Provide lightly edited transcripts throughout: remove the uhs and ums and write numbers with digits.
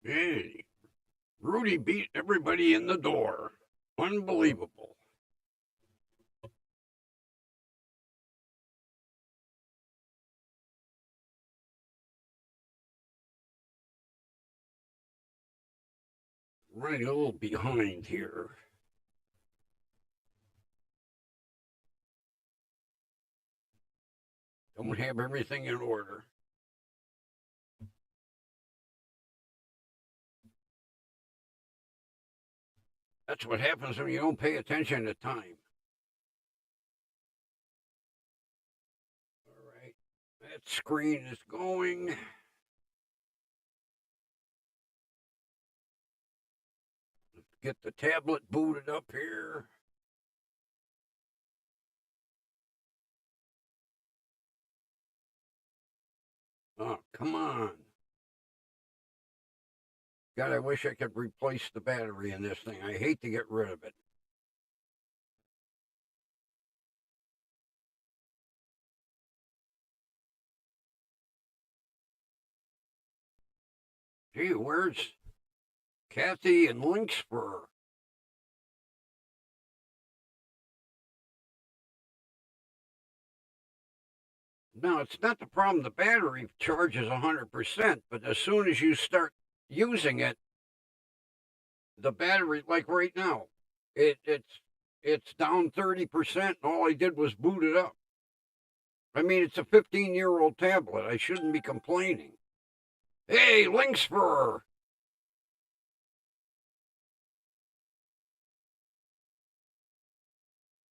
Hey, Rudy beat everybody in the door. Unbelievable. Running a little behind here. Don't have everything in order. That's what happens when you don't pay attention to time. All right, that screen is going. Let's get the tablet booted up here. Oh, come on. God, I wish I could replace the battery in this thing. I hate to get rid of it. Gee, where's Kathy and Lynxburg? No, it's not the problem. The battery charges 100%, but as soon as you start using it, the battery, like right now, it's down 30%, and all I did was boot it up. I mean, it's a 15-year-old tablet. I shouldn't be complaining. Hey, Lynxburg!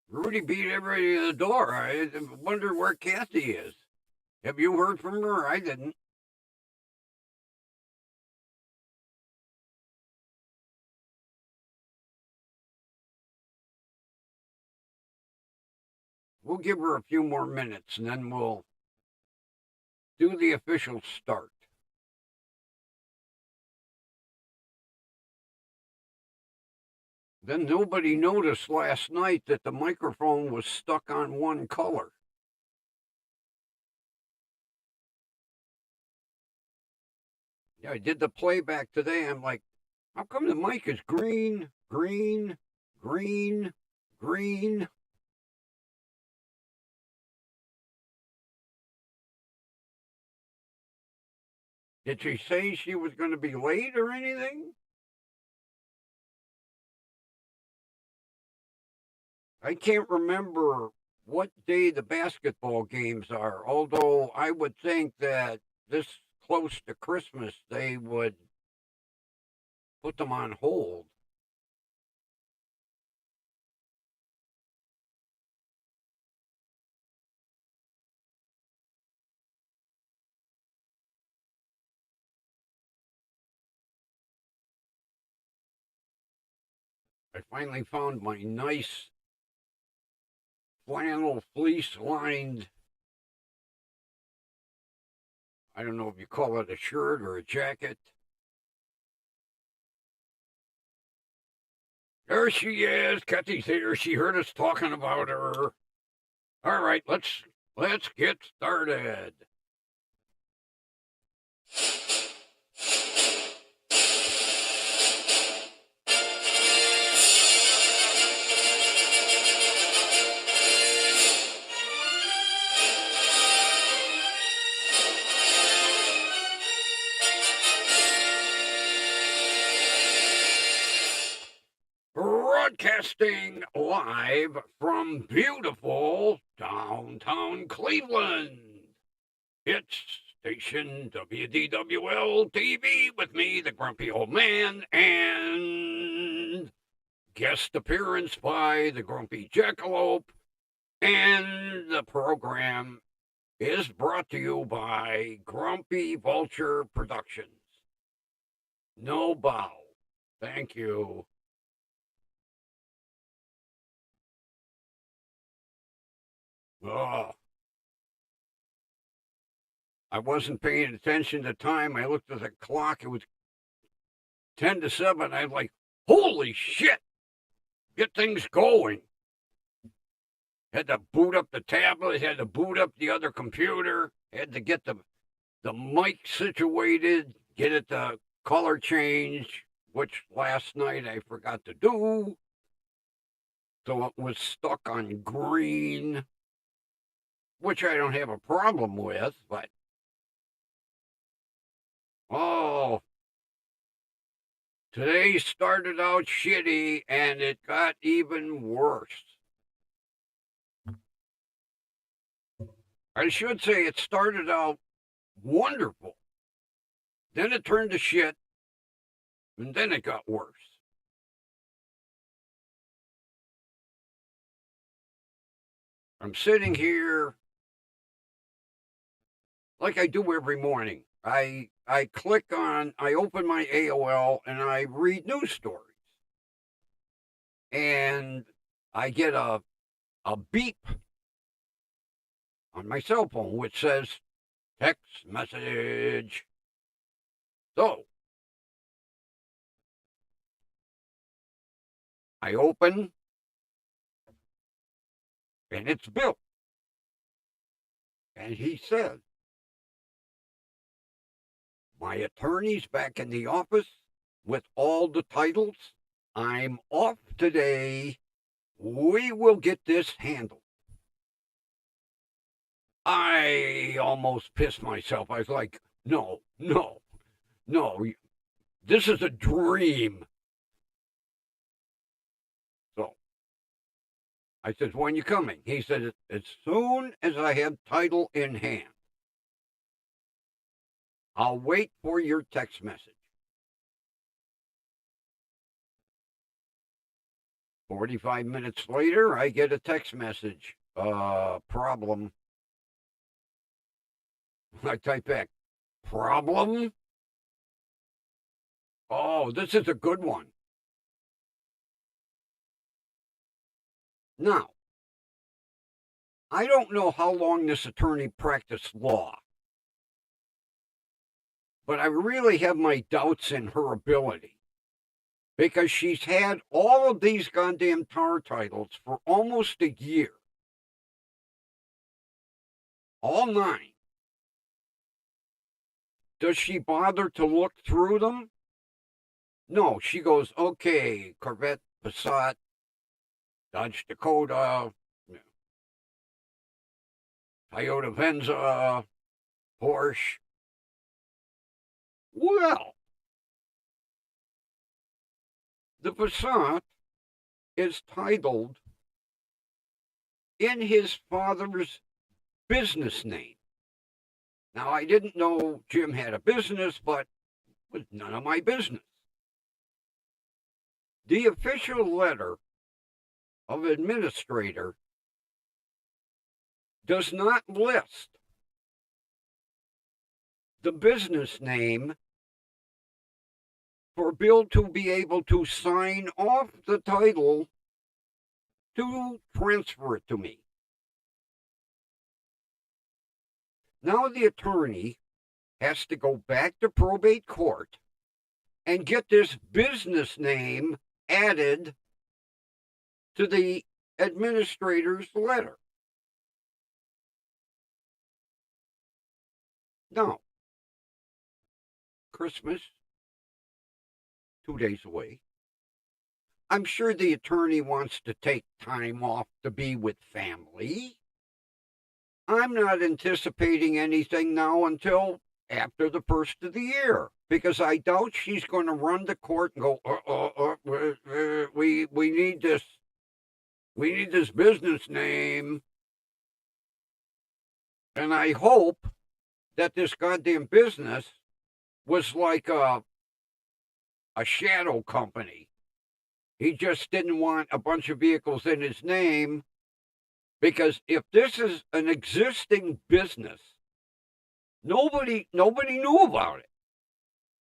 Rudy beat everybody at the door. I wonder where Kathy is. Have you heard from her? I didn't. We'll give her a few more minutes and then we'll do the official start. Then nobody noticed last night that the microphone was stuck on one color. Yeah, I did the playback today. I'm like, how come the mic is green, green, green, green? Did she say she was going to be late or anything? I can't remember what day the basketball games are, although I would think that this close to Christmas they would put them on hold. I finally found my nice flannel fleece lined, I don't know if you call it a shirt or a jacket. There she is. Kathy's here. She heard us talking about her. All right, let's get started. Broadcasting live from beautiful downtown Cleveland. It's station WDWL TV with me, the grumpy old man, and guest appearance by the grumpy jackalope. And the program is brought to you by Grumpy Vulture Productions. No bow. Thank you. Oh, I wasn't paying attention to time. I looked at the clock. It was 10 to 7. I'm like, holy shit, get things going. Had to boot up the tablet, had to boot up the other computer, had to get the mic situated, get it to color change, which last night I forgot to do. So it was stuck on green, which I don't have a problem with, but oh, today started out shitty and it got even worse. I should say it started out wonderful. Then it turned to shit, and then it got worse. I'm sitting here like I do every morning. I open my AOL and I read news stories. And I get a beep on my cell phone which says text message. So I open and it's Bill. And he said, my attorney's back in the office with all the titles. I'm off today. We will get this handled. I almost pissed myself. I was like, no. This is a dream. So I said, when you coming? He said, as soon as I have title in hand. I'll wait for your text message. 45 minutes later, I get a text message. Problem. I type back, problem? Oh, this is a good one. Now, I don't know how long this attorney practiced law, but I really have my doubts in her ability because she's had all of these goddamn tar titles for almost a year. All 9. Does she bother to look through them? No, she goes, okay, Corvette, Passat, Dodge Dakota, Toyota Venza, Porsche. Well, the Passat is titled in his father's business name. Now, I didn't know Jim had a business, but it was none of my business. The official letter of administrator does not list the business name for Bill to be able to sign off the title to transfer it to me. Now the attorney has to go back to probate court and get this business name added to the administrator's letter. Now, Christmas, 2 days away. I'm sure the attorney wants to take time off to be with family. I'm not anticipating anything now until after the first of the year, because I doubt she's going to run to court and go, we need this business name. And I hope that this goddamn business was like a shadow company. He just didn't want a bunch of vehicles in his name, because if this is an existing business, nobody knew about it,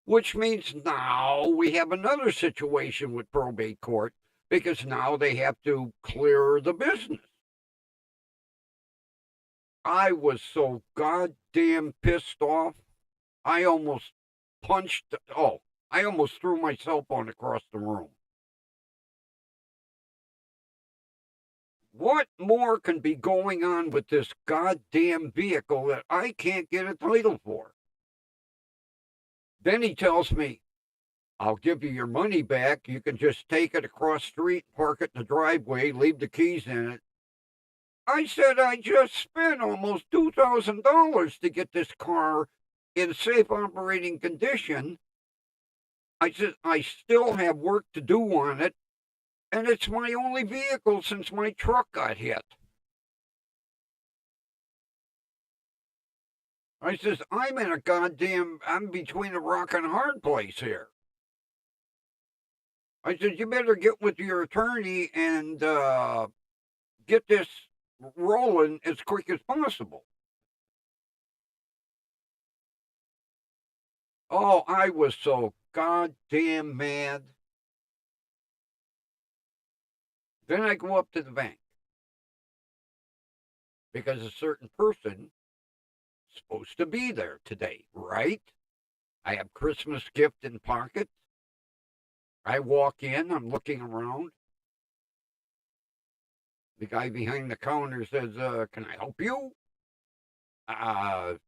which means now we have another situation with probate court, because now they have to clear the business. I was so goddamn pissed off. I almost threw my cell phone across the room. What more can be going on with this goddamn vehicle that I can't get a title for? Then he tells me, I'll give you your money back. You can just take it across the street, park it in the driveway, leave the keys in it. I said, I just spent almost $2,000 to get this car in safe operating condition. I said, I still have work to do on it, and it's my only vehicle since my truck got hit. I says, I'm between a rock and a hard place here. I said, you better get with your attorney and get this rolling as quick as possible. Oh, I was so goddamn mad. Then I go up to the bank because a certain person is supposed to be there today, right? I have Christmas gift in pocket. I walk in, I'm looking around. The guy behind the counter says, can I help you?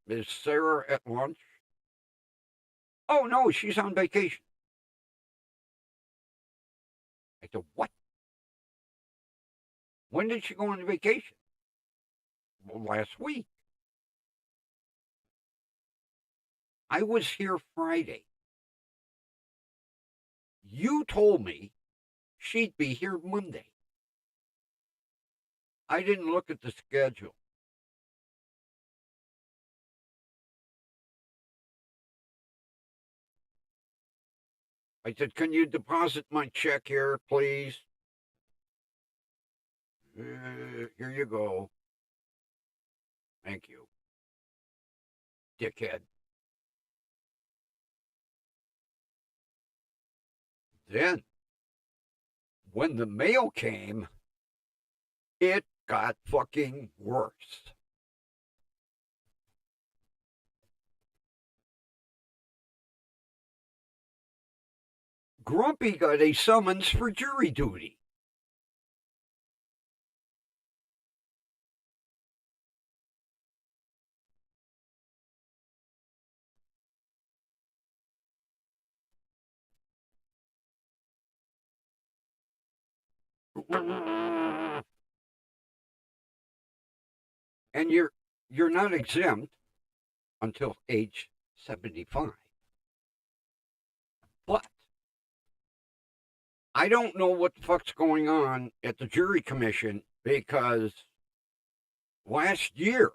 Is Sarah at lunch? Oh, no, she's on vacation. I said, what? When did she go on vacation? Well, last week. I was here Friday. You told me she'd be here Monday. I didn't look at the schedule. I said, can you deposit my check here, please? Here you go. Thank you. Dickhead. Then, when the mail came, it got fucking worse. Grumpy got a summons for jury duty. And you're not exempt until age 75. But I don't know what the fuck's going on at the jury commission because last year,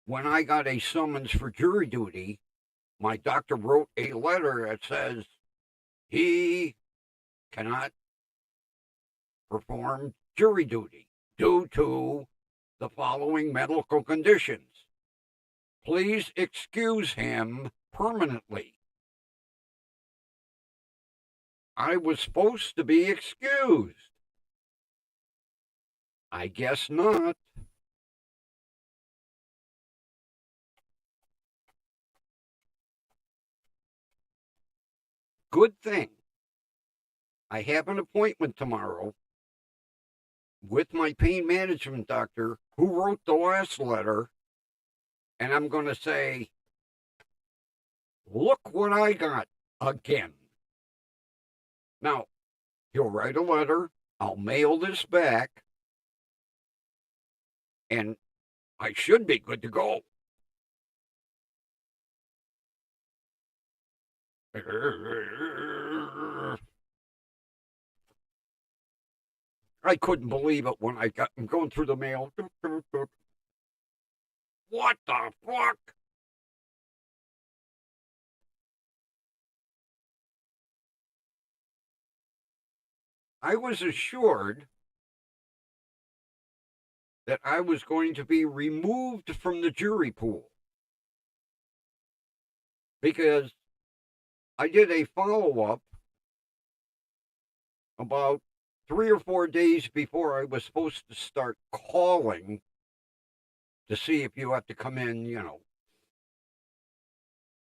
when I got a summons for jury duty, my doctor wrote a letter that says he cannot perform jury duty due to the following medical conditions. Please excuse him permanently. I was supposed to be excused. I guess not. Good thing I have an appointment tomorrow with my pain management doctor who wrote the last letter, and I'm going to say, look what I got again. Now, he'll write a letter, I'll mail this back, and I should be good to go. I couldn't believe it when I'm going through the mail. What the fuck? I was assured that I was going to be removed from the jury pool because I did a follow-up about 3 or 4 days before I was supposed to start calling to see if you have to come in.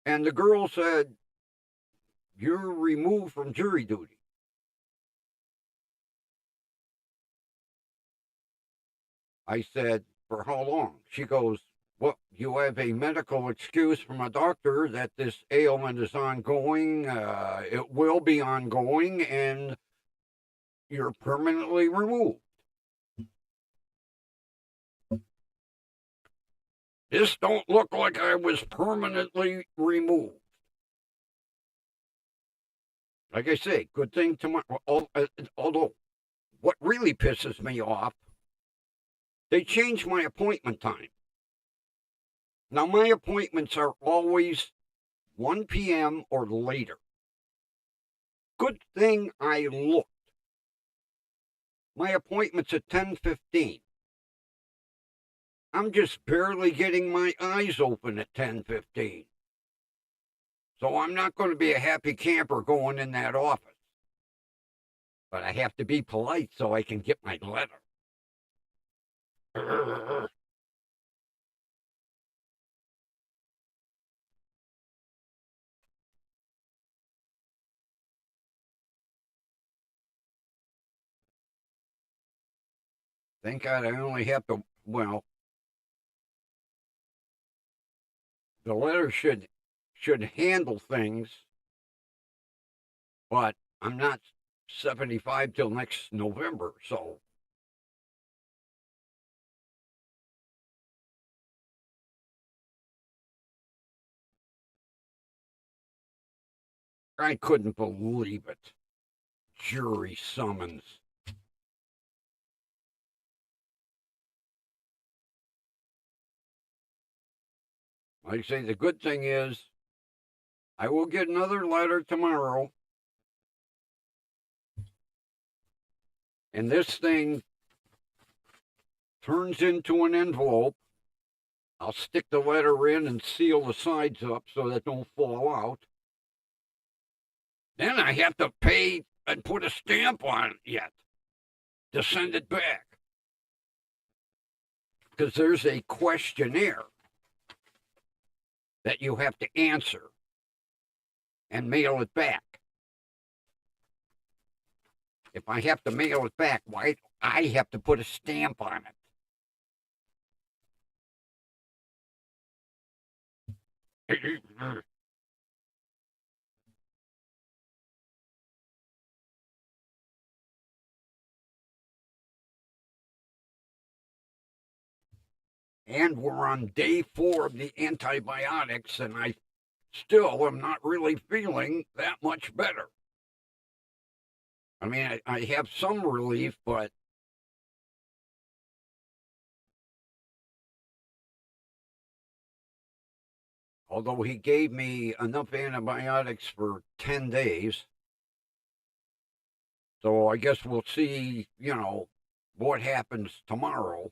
And the girl said, you're removed from jury duty. I said, for how long? She goes, Well, you have a medical excuse from a doctor that this ailment is ongoing. It will be ongoing, and you're permanently removed. This don't look like I was permanently removed. Like I say, good thing tomorrow. Although, what really pisses me off, they changed my appointment time. Now, my appointments are always 1 p.m. or later. Good thing I looked. My appointment's at 10:15. I'm just barely getting my eyes open at 10:15. So I'm not going to be a happy camper going in that office. But I have to be polite so I can get my letter. Thank God I only have to, well, the letter should handle things, but I'm not 75 till next November, so I couldn't believe it. Jury summons. Like I say, the good thing is I will get another letter tomorrow. And this thing turns into an envelope. I'll stick the letter in and seal the sides up so that don't fall out. Then I have to pay and put a stamp on it yet to send it back. Because there's a questionnaire that you have to answer and mail it back. If I have to mail it back, why I have to put a stamp on it? And we're on day 4 of the antibiotics, and I still am not really feeling that much better. I mean, I have some relief, but although he gave me enough antibiotics for 10 days, so I guess we'll see, what happens tomorrow.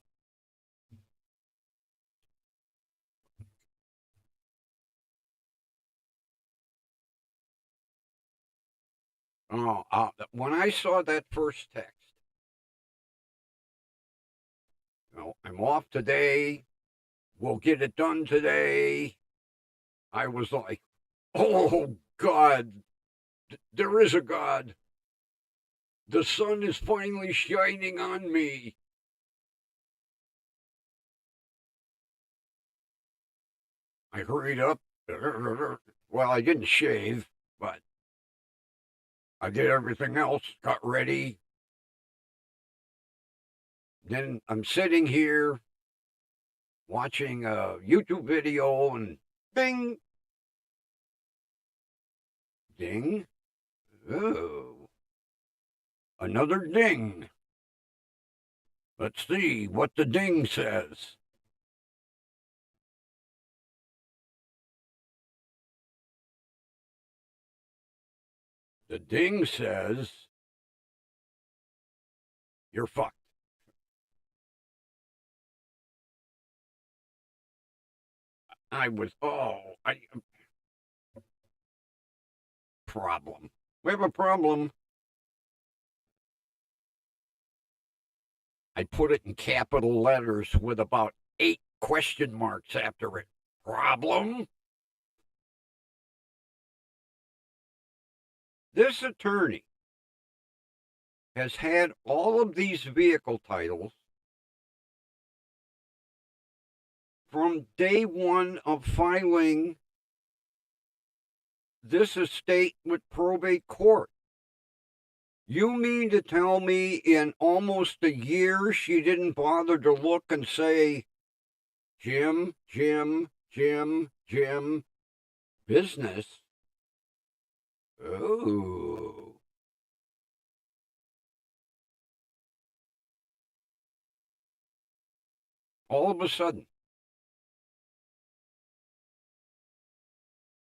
When I saw that first text, I'm off today. We'll get it done today. I was like, oh, God, there is a God. The sun is finally shining on me. I hurried up. Well, I didn't shave, but I did everything else, got ready. Then I'm sitting here watching a YouTube video and bing, ding. Oh, another ding. Let's see what the ding says. The ding says, you're fucked. Problem. We have a problem. I put it in capital letters with about 8 question marks after it. Problem. This attorney has had all of these vehicle titles from day one of filing this estate with probate court. You mean to tell me in almost a year she didn't bother to look and say, Jim, business? Oh. All of a sudden,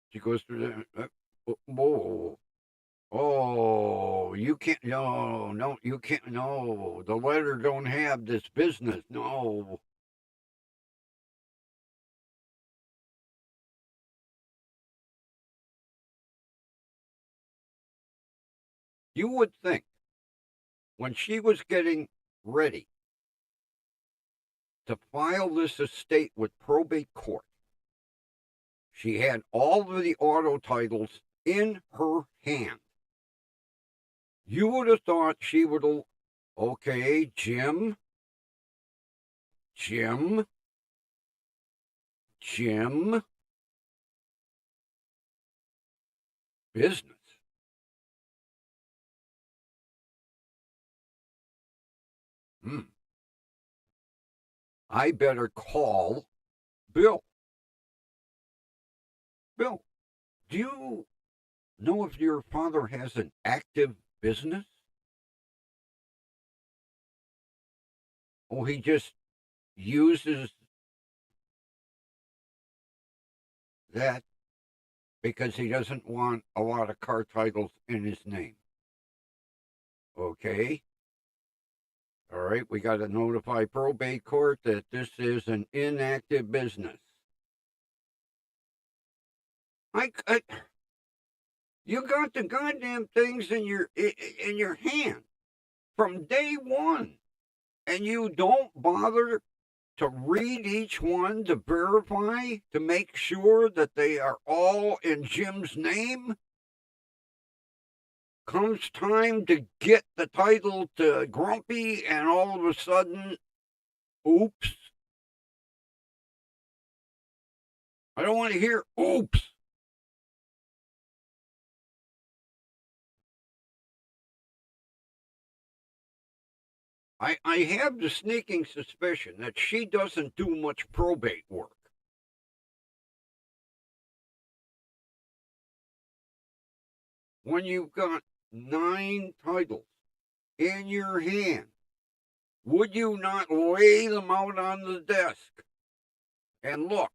she goes through the, whoa. Oh, you can't, no, you can't, no, the letter don't have this business, no. You would think when she was getting ready to file this estate with probate court, she had all of the auto titles in her hand. You would have thought she would have, okay, Jim, business. I better call Bill. Bill, do you know if your father has an active business? Or he just uses that because he doesn't want a lot of car titles in his name? Okay. All right, we got to notify probate court that this is an inactive business. You got the goddamn things in your hand from day one, and you don't bother to read each one to verify to make sure that they are all in Jim's name. Comes time to get the title to Grumpy, and all of a sudden, oops. I don't want to hear oops. I have the sneaking suspicion that she doesn't do much probate work. When you've got 9 titles in your hand, would you not lay them out on the desk and look?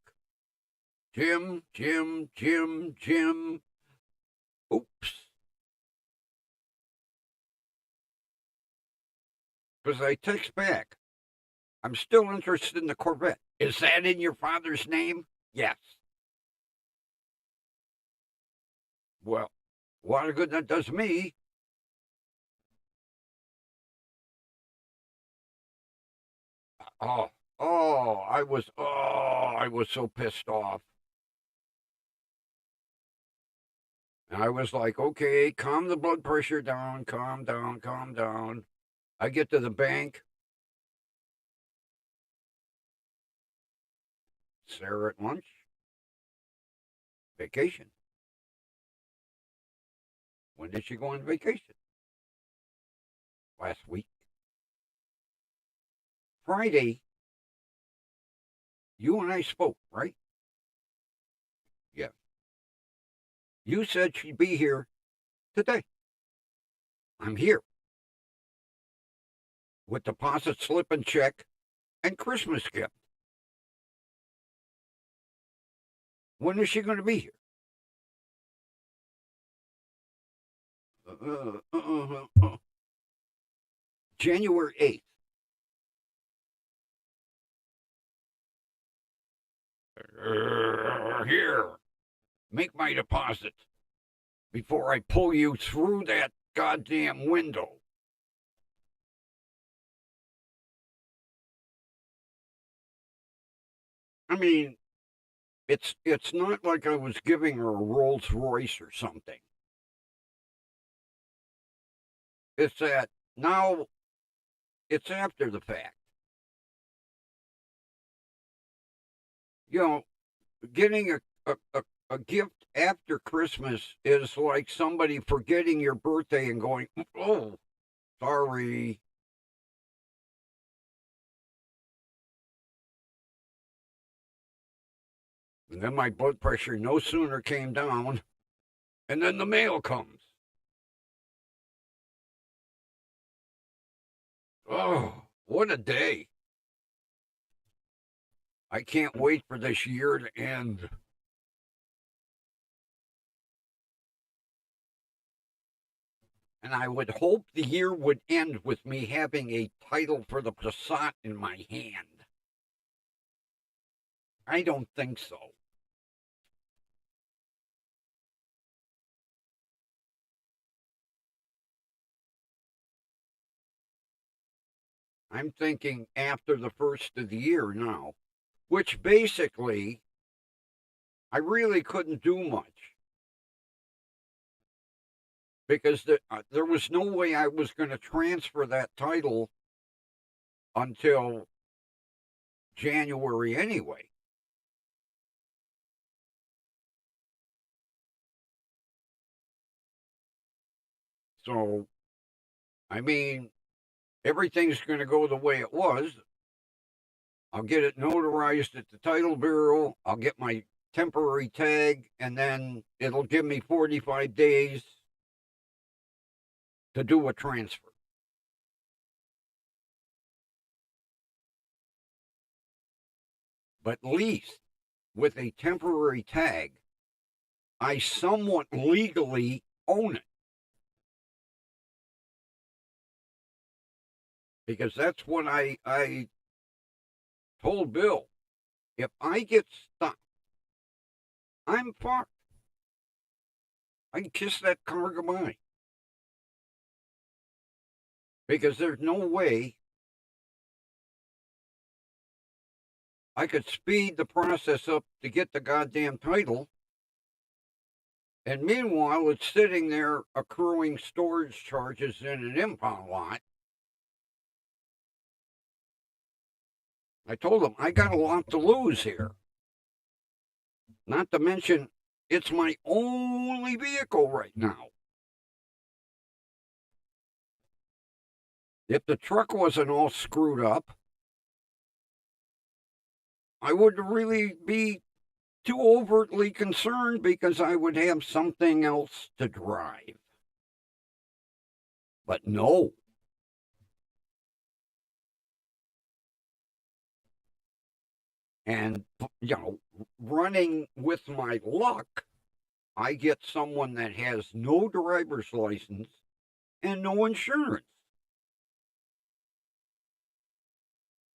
Jim. Oops. Because I text back, I'm still interested in the Corvette. Is that in your father's name? Yes. Well, what a good that does me. I was so pissed off. And I was like, okay, calm the blood pressure down, calm down. I get to the bank. Sarah at lunch. Vacation. When did she go on vacation? Last week. Friday, you and I spoke, right? Yeah. You said she'd be here today. I'm here. With deposit slip and check and Christmas gift. When is she going to be here? January 8th. Here, make my deposit before I pull you through that goddamn window. I mean, it's not like I was giving her a Rolls Royce or something. It's that now it's after the fact. You know, getting a gift after Christmas is like somebody forgetting your birthday and going, oh, sorry. And then my blood pressure no sooner came down, and then the mail comes. Oh, what a day. I can't wait for this year to end. And I would hope the year would end with me having a title for the Passat in my hand. I don't think so. I'm thinking after the first of the year now, which basically I really couldn't do much because there was no way I was going to transfer that title until January anyway. So, I mean, everything's going to go the way it was. I'll get it notarized at the title bureau. I'll get my temporary tag, and then it'll give me 45 days to do a transfer. But at least with a temporary tag, I somewhat legally own it. Because that's what I told Bill. If I get stuck, I'm fucked. I can kiss that car goodbye. Because there's no way I could speed the process up to get the goddamn title. And meanwhile, it's sitting there accruing storage charges in an impound lot. I told him I got a lot to lose here. Not to mention, it's my only vehicle right now. If the truck wasn't all screwed up, I wouldn't really be too overtly concerned because I would have something else to drive. But no. And, running with my luck, I get someone that has no driver's license and no insurance.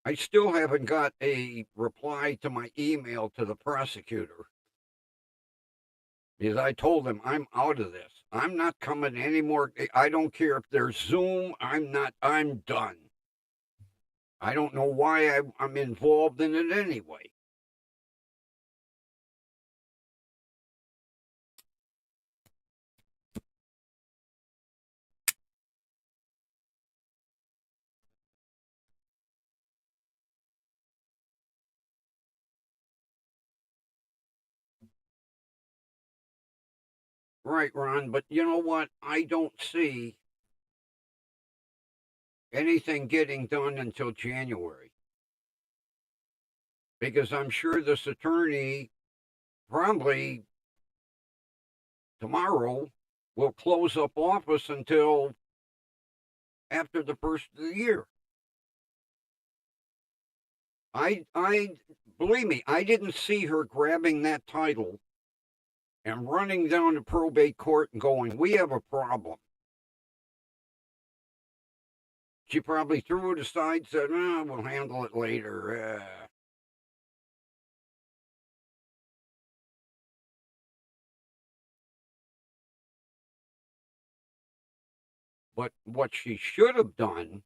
I still haven't got a reply to my email to the prosecutor because I told him I'm out of this. I'm not coming anymore. I don't care if there's Zoom. I'm done. I don't know why I'm involved in it anyway. Right, Ron, but you know what? I don't see anything getting done until January. Because I'm sure this attorney probably tomorrow will close up office until after the first of the year. I believe me, I didn't see her grabbing that title and running down to probate court and going, "We have a problem." She probably threw it aside, said, "Oh, we'll handle it later." But what she should have done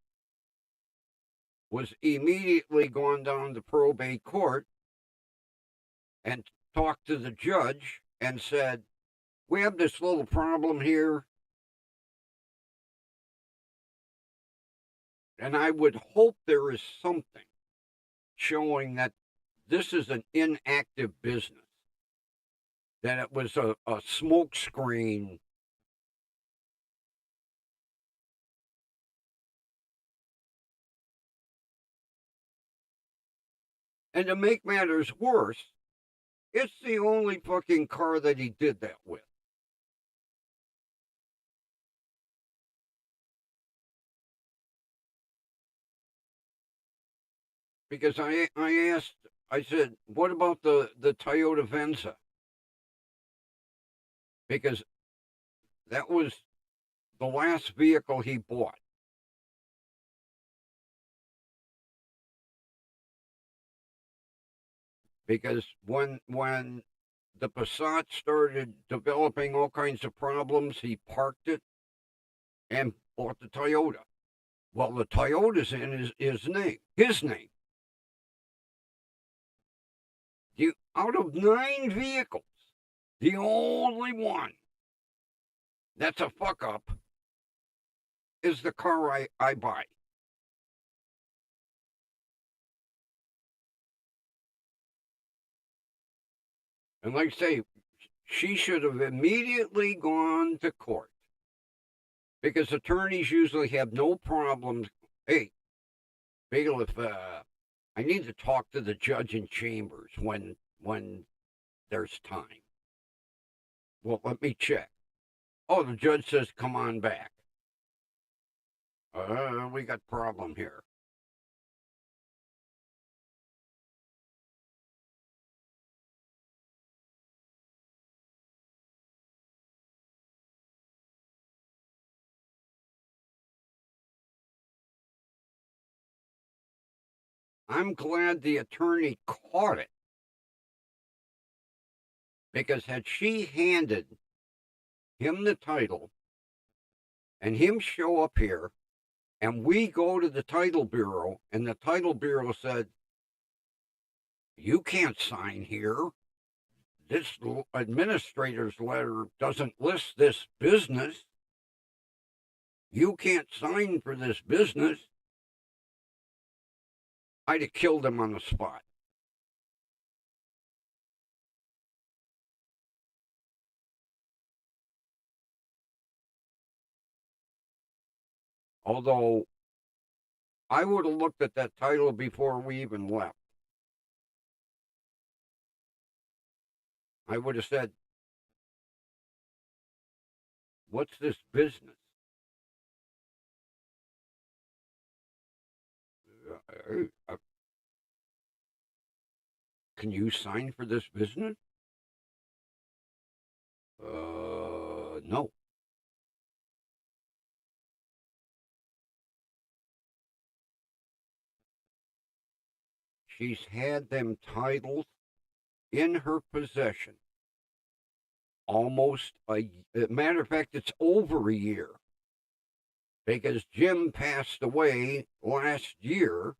was immediately gone down to probate court and talked to the judge and said, "We have this little problem here." And I would hope there is something showing that this is an inactive business. That it was a smoke screen. And to make matters worse, it's the only fucking car that he did that with. Because I asked, I said, what about the Toyota Venza? Because that was the last vehicle he bought. Because when the Passat started developing all kinds of problems, he parked it and bought the Toyota. Well, the Toyota's in his name. Out of 9 vehicles, the only one that's a fuck up is the car I buy. And like I say, she should have immediately gone to court. Because attorneys usually have no problems. Hey, Breal, if I need to talk to the judge in chambers when there's time. Well, let me check. Oh, the judge says, come on back. We got problem here. I'm glad the attorney caught it. Because had she handed him the title and him show up here and we go to the title bureau and the title bureau said, you can't sign here. This administrator's letter doesn't list this business. You can't sign for this business. I'd have killed him on the spot. Although I would have looked at that title before we even left. I would have said, what's this business? Can you sign for this business? No. She's had them titles in her possession almost matter of fact, it's over a year. Because Jim passed away last year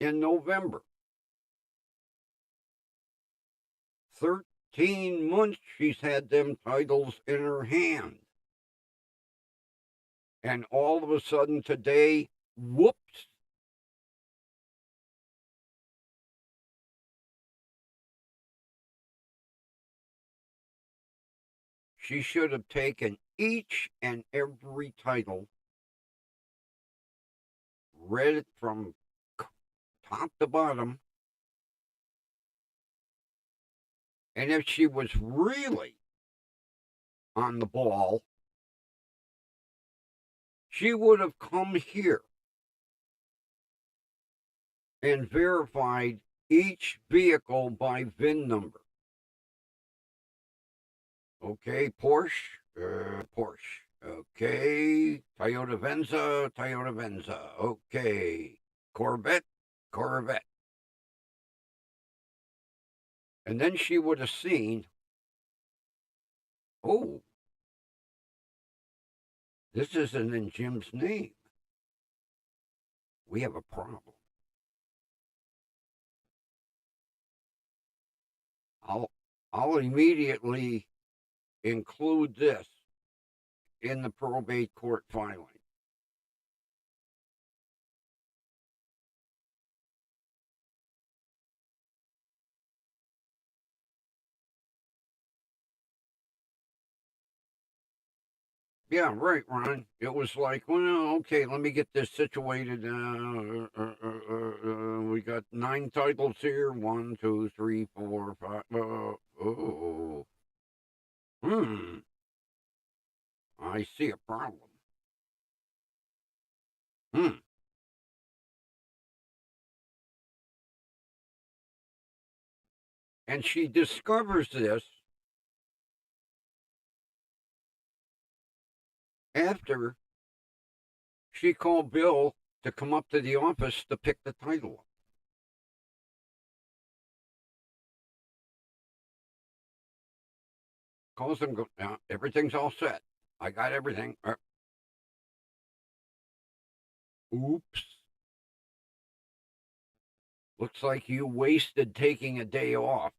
in November. 13 months she's had them titles in her hand. And all of a sudden today, whoops. She should have taken each and every title, read it from top to bottom, and if she was really on the ball, she would have come here and verified each vehicle by VIN number. Okay, Porsche. Okay, Toyota Venza. Okay, Corvette. And then she would have seen, oh, this isn't in Jim's name. We have a problem. I'll immediately include this in the probate court filing. Yeah, right, Ron. It was like, well, okay, let me get this situated. We got 9 titles here. 1, 2, 3, 4, 5. Oh, hmm. I see a problem. Hmm. And she discovers this after she called Bill to come up to the office to pick the title up. Calls him, go, everything's all set. I got everything. Oops. Looks like you wasted taking a day off.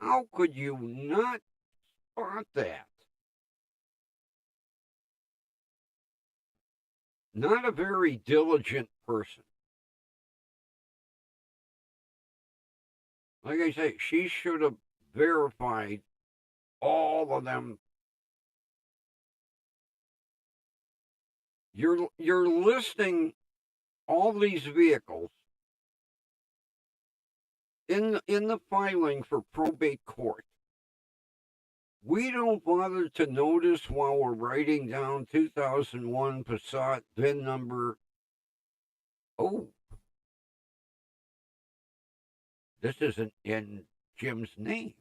How could you not spot that? Not a very diligent person. Like I say, she should have verified all of them. You're listing all these vehicles in the filing for probate court. We don't bother to notice while we're writing down 2001 Passat VIN number. Oh, this isn't in Jim's name.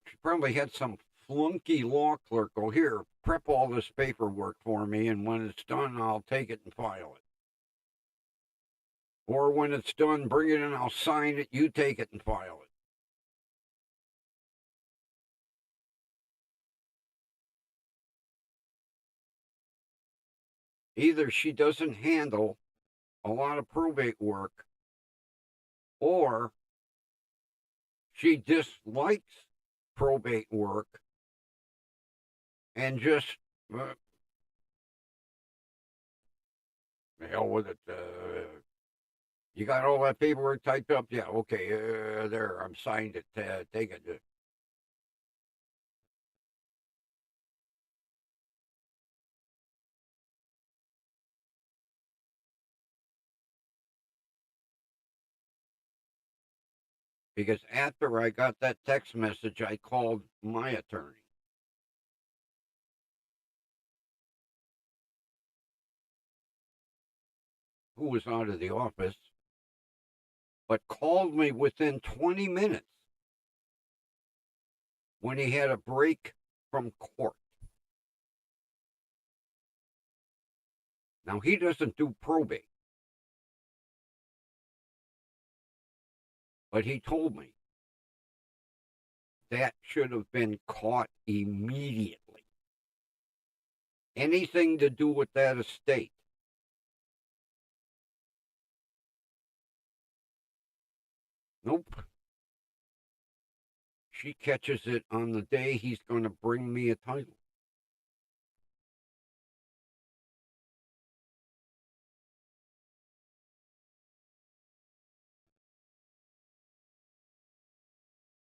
She probably had some flunky law clerk go, here, prep all this paperwork for me, and when it's done, I'll take it and file it. Or when it's done, bring it in, I'll sign it, you take it and file it. Either she doesn't handle a lot of probate work, or she dislikes probate work and just, the hell with it. You got all that paperwork typed up? Yeah, okay, there, I'm signed it, take it. Because after I got that text message, I called my attorney. Who was out of the office, but called me within 20 minutes when he had a break from court. Now, he doesn't do probate, but he told me that should have been caught immediately. Anything to do with that estate. Nope. She catches it on the day he's going to bring me a title.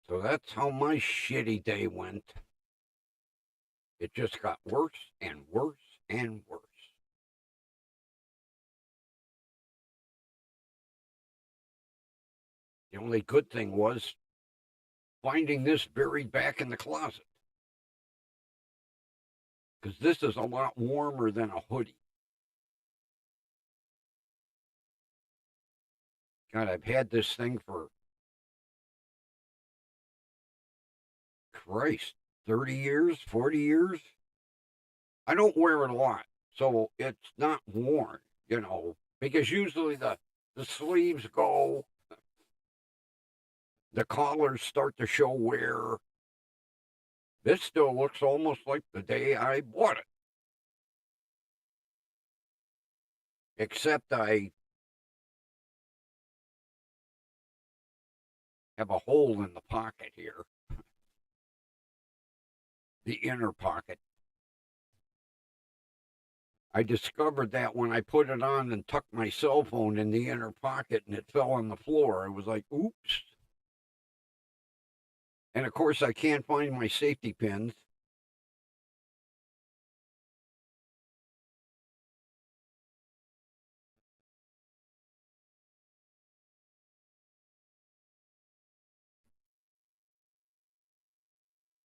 So that's how my shitty day went. It just got worse and worse and worse. The only good thing was finding this buried back in the closet. Because this is a lot warmer than a hoodie. God, I've had this thing for, Christ, 30 years, 40 years. I don't wear it a lot, so it's not worn, because usually the sleeves go, the collars start to show wear. This still looks almost like the day I bought it. Except I have a hole in the pocket here, the inner pocket. I discovered that when I put it on and tucked my cell phone in the inner pocket and it fell on the floor. I was like, oops. And of course, I can't find my safety pins.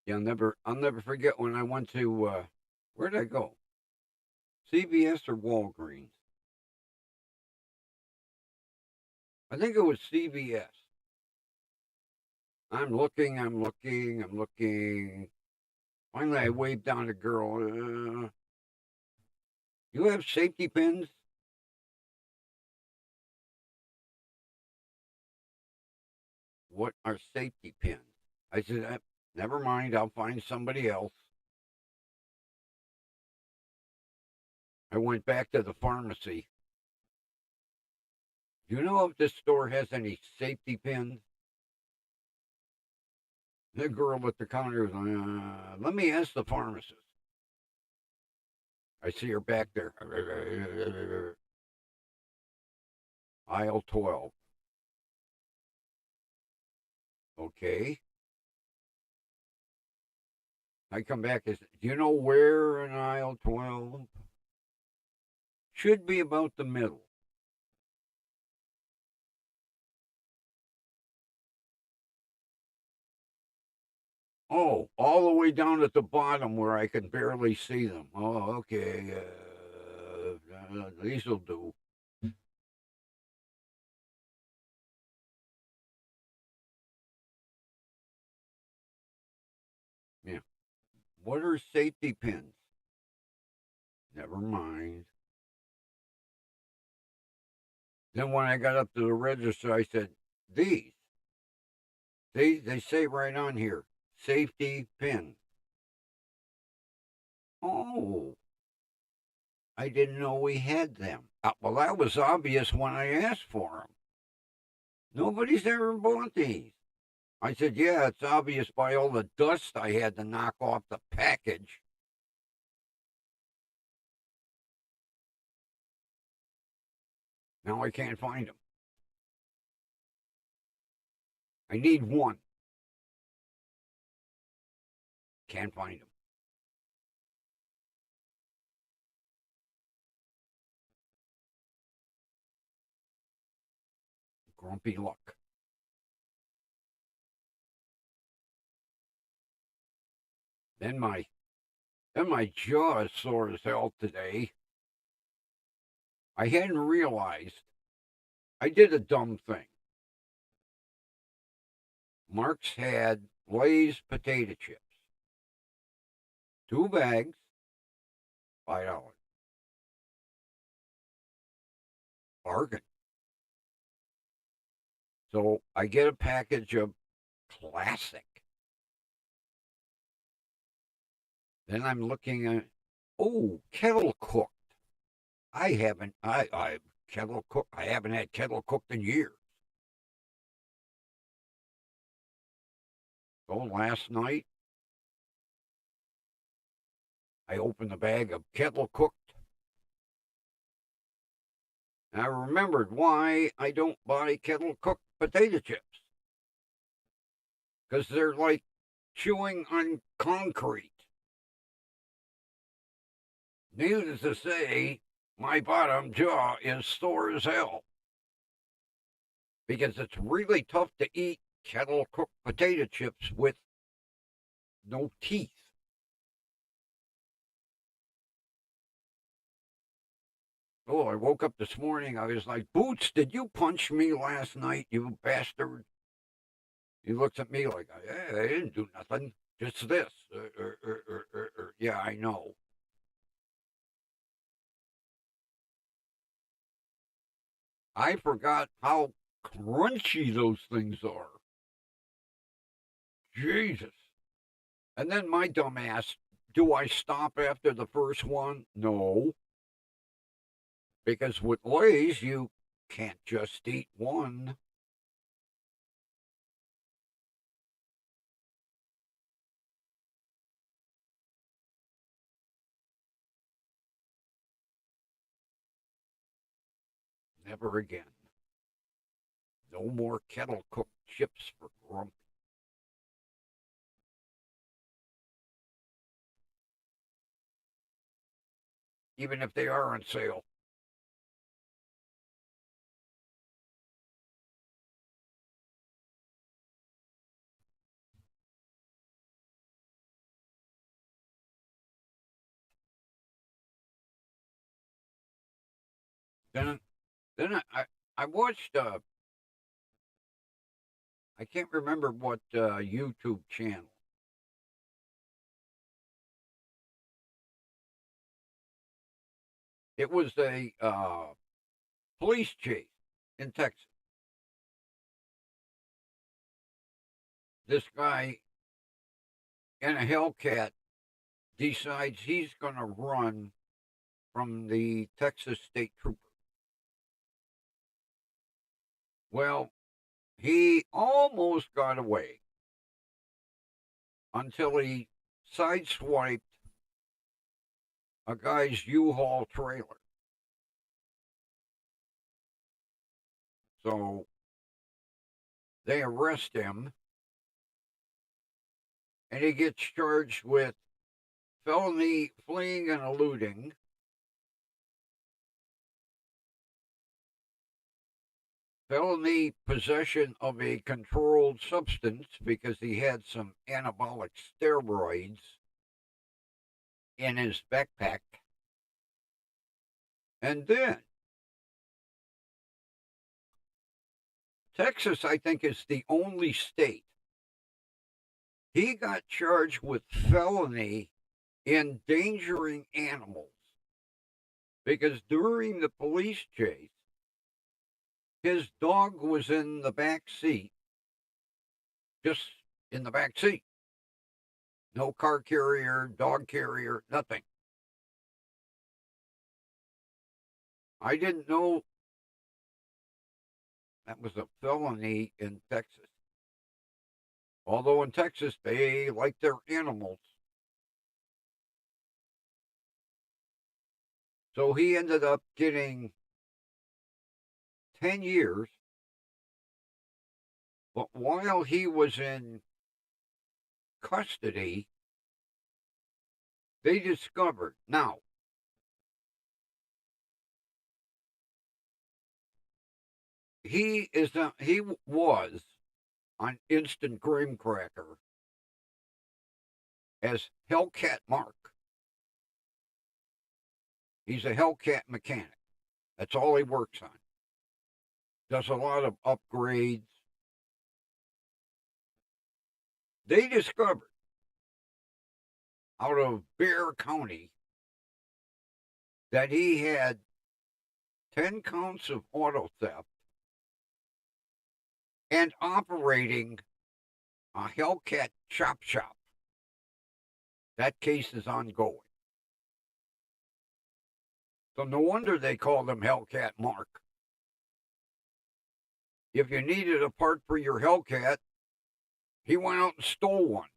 Yeah, I'll never forget when I went to, where did I go? CVS or Walgreens? I think it was CVS. I'm looking, I'm looking, I'm looking. Finally, I waved down the girl. You have safety pins? What are safety pins? I said, never mind, I'll find somebody else. I went back to the pharmacy. Do you know if this store has any safety pins? The girl at the counter was like, let me ask the pharmacist. I see her back there. Aisle 12. Okay. I come back and say, do you know where in aisle 12? Should be about the middle. Oh, all the way down at the bottom where I can barely see them. Oh, okay. These will do. Yeah. What are safety pins? Never mind. Then when I got up to the register, I said, these. They say right on here, safety pin. Oh, I didn't know we had them. Well, that was obvious when I asked for them. Nobody's ever bought these. I said, yeah, it's obvious by all the dust I had to knock off the package. Now I can't find them. I need one. Can't find them. Grumpy luck. Then my jaw is sore as hell today. I hadn't realized I did a dumb thing. Mark's had Lay's potato chips. 2 bags, $5. Bargain. So I get a package of classic. Then I'm looking at, oh, kettle cooked. I kettle cooked. I haven't had kettle cooked in years. So last night I opened a bag of kettle cooked. And I remembered why I don't buy kettle cooked potato chips. Because they're like chewing on concrete. Needless to say, my bottom jaw is sore as hell. Because it's really tough to eat kettle cooked potato chips with no teeth. Oh, I woke up this morning. I was like, Boots, did you punch me last night, you bastard? He looks at me like, I didn't do nothing. Just this. Yeah, I know. I forgot how crunchy those things are. Jesus. And then my dumb ass, do I stop after the first one? No. Because with Lay's, you can't just eat one. Never again. No more kettle-cooked chips for Grumpy. Even if they are on sale. Then, then I watched. I can't remember what YouTube channel. It was a police chase in Texas. This guy in a Hellcat decides he's going to run from the Texas State Trooper. Well, he almost got away until he sideswiped a guy's U-Haul trailer. So they arrest him, and he gets charged with felony fleeing and eluding, felony possession of a controlled substance because he had some anabolic steroids in his backpack, and then Texas, I think, is the only state. He got charged with felony endangering animals because during the police chase, his dog was in the back seat, just in the back seat. No car carrier, dog carrier, nothing. I didn't know that was a felony in Texas. Although in Texas, they like their animals. So he ended up getting 10 years. But while he was in custody, they discovered. Now, he was on Instant Graham Cracker as Hellcat Mark. He's a Hellcat mechanic. That's all he works on. Does a lot of upgrades. They discovered out of Bexar County that he had 10 counts of auto theft and operating a Hellcat chop shop. That case is ongoing. So no wonder they called him Hellcat Mark. If you needed a part for your Hellcat, he went out and stole one.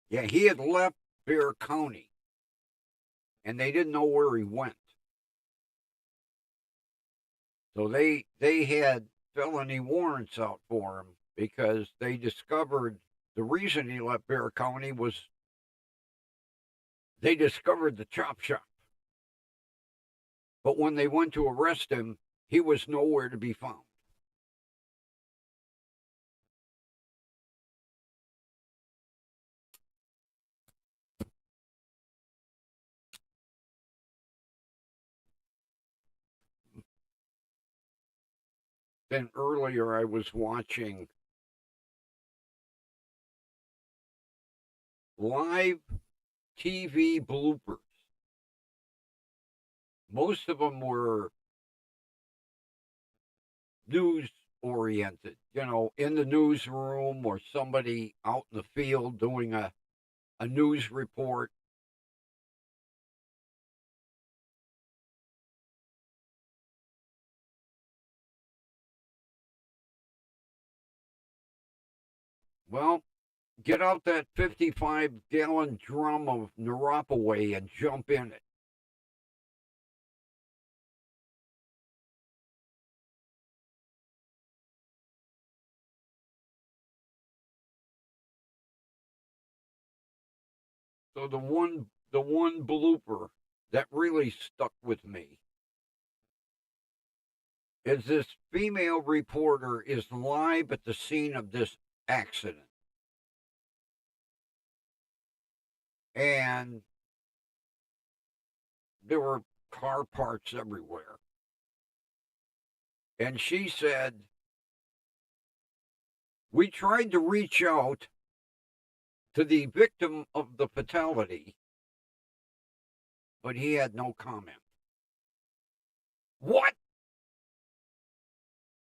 Yeah, he had left Bexar County, and they didn't know where he went. So they had felony warrants out for him because they discovered the reason he left Bexar County was they discovered the chop shop. But when they went to arrest him, he was nowhere to be found. Then earlier I was watching live TV bloopers. Most of them were news oriented, in the newsroom or somebody out in the field doing a news report. Well, get out that 55-gallon drum of Naropaway and jump in it. So the one blooper that really stuck with me is this female reporter is live at the scene of this accident. And there were car parts everywhere. And she said, we tried to reach out to the victim of the fatality, but he had no comment. What?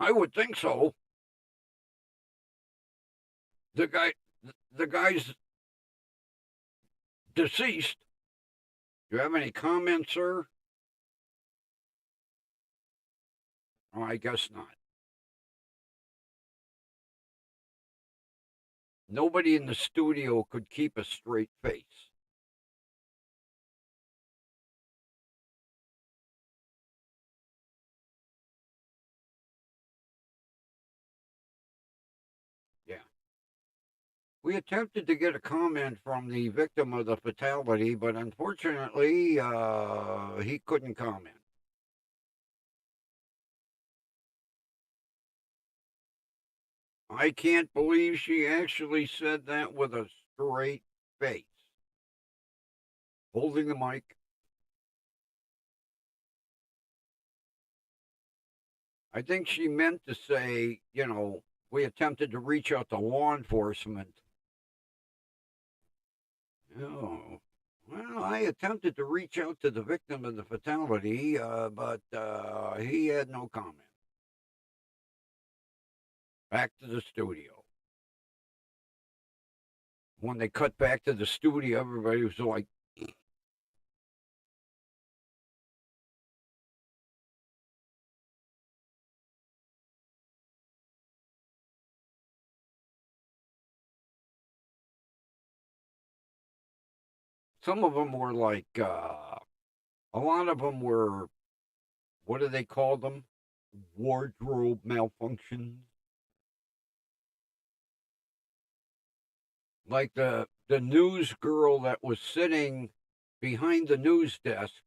I would think so. The guy's deceased. Do you have any comments, sir? Oh, I guess not. Nobody in the studio could keep a straight face. Yeah. We attempted to get a comment from the victim of the fatality, but unfortunately, he couldn't comment. I can't believe she actually said that with a straight face. Holding the mic. I think she meant to say, we attempted to reach out to law enforcement. Oh, well, I attempted to reach out to the victim of the fatality, but he had no comment. Back to the studio. When they cut back to the studio, everybody was like, some of them were like, a lot of them were, what do they call them? Wardrobe malfunctions. Like the news girl that was sitting behind the news desk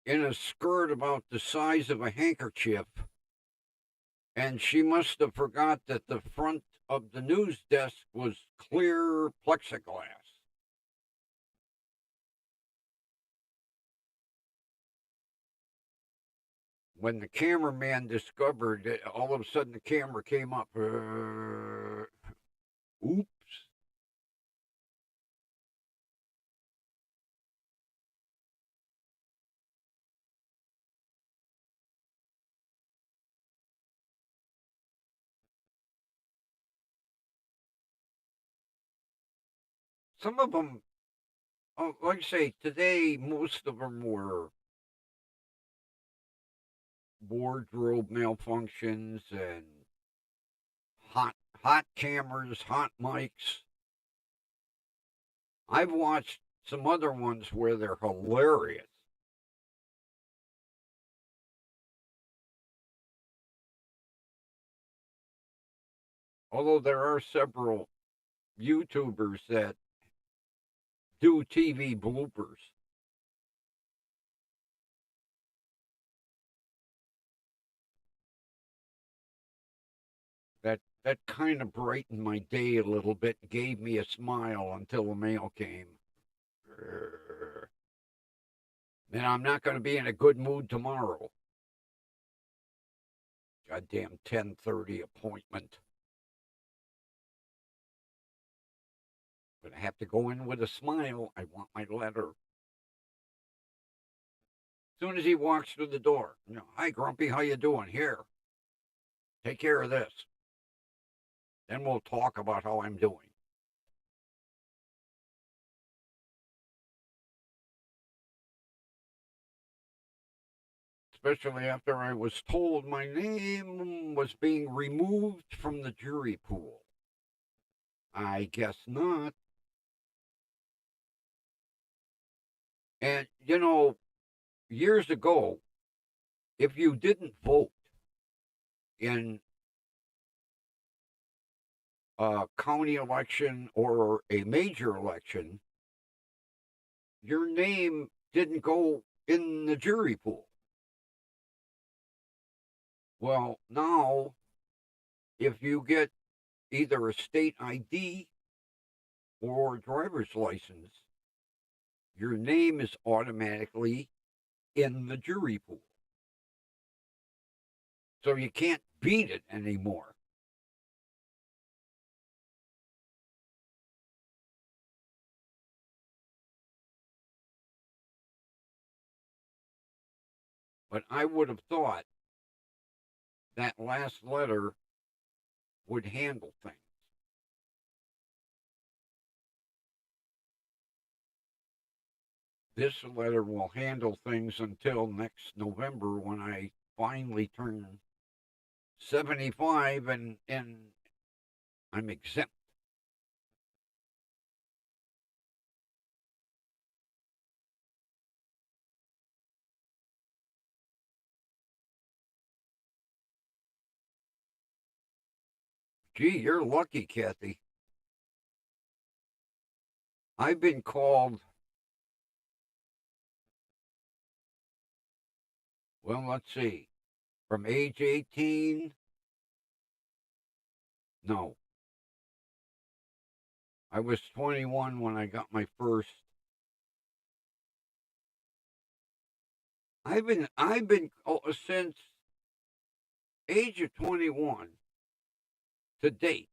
in a skirt about the size of a handkerchief, and she must have forgot that the front of the news desk was clear plexiglass. When the cameraman discovered it, all of a sudden the camera came up. Oops. Some of them, like I say, today, most of them were wardrobe malfunctions and hot cameras, hot mics. I've watched some other ones where they're hilarious. Although there are several YouTubers that do TV bloopers. That kind of brightened my day a little bit and gave me a smile until the mail came. And I'm not going to be in a good mood tomorrow. Goddamn 10:30 appointment. But I have to go in with a smile. I want my letter. As soon as he walks through the door, hi Grumpy, how you doing? Here, take care of this. Then we'll talk about how I'm doing. especially after I was told my name was being removed from the jury pool. I guess not. And, years ago, if you didn't vote in a county election or a major election, your name didn't go in the jury pool. Well, now, if you get either a state ID or driver's license, your name is automatically in the jury pool. So you can't beat it anymore. But I would have thought that last letter would handle things. This letter will handle things until next November when I finally turn 75 and I'm exempt. Gee, you're lucky, Kathy. I've been called, well, let's see, from age 18. No, I was 21 when I got my first. I've been since age of 21 to date.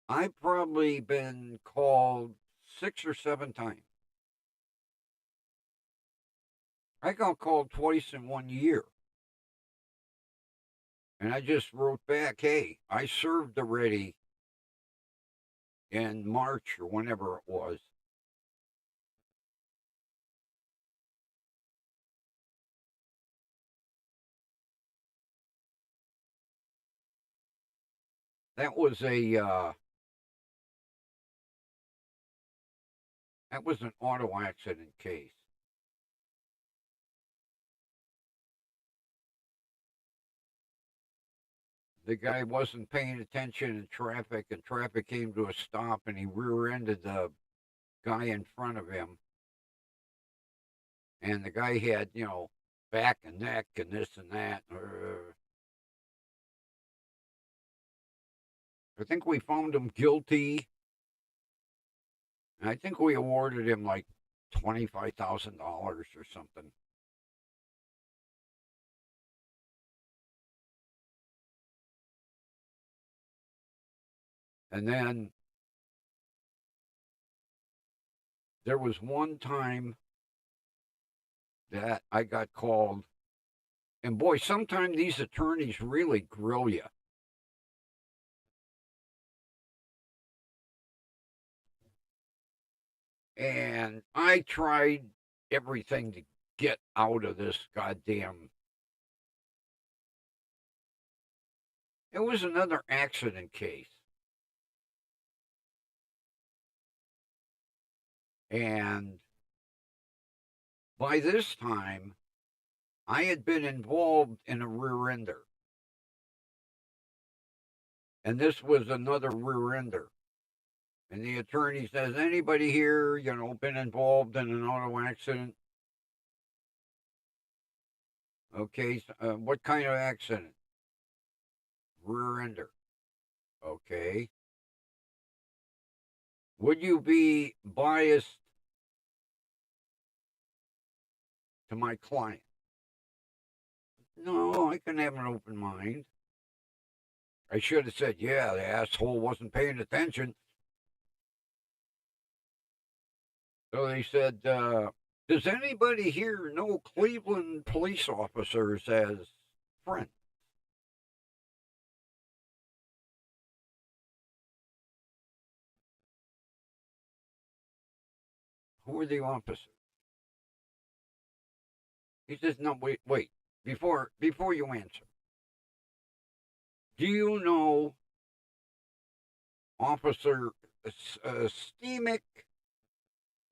I've probably been called 6 or 7 times. I got called twice in 1 year. And I just wrote back, hey, I served already in March or whenever it was. That was an auto accident case. The guy wasn't paying attention in traffic, and traffic came to a stop, and he rear-ended the guy in front of him. And the guy had, back and neck and this and that. I think we found him guilty. And I think we awarded him like $25,000 or something. And then there was one time that I got called, and boy, sometimes these attorneys really grill you. And I tried everything to get out of this goddamn. It was another accident case. And by this time, I had been involved in a rear ender. And this was another rear ender. And the attorney says, anybody here, been involved in an auto accident? Okay, what kind of accident? Rear ender. Okay. Would you be biased to my client? No, I can have an open mind. I should have said, yeah, the asshole wasn't paying attention. So they said, does anybody here know Cleveland police officers as friends? Who are the officers? He says, no, wait. Before you answer, do you know Officer Stemick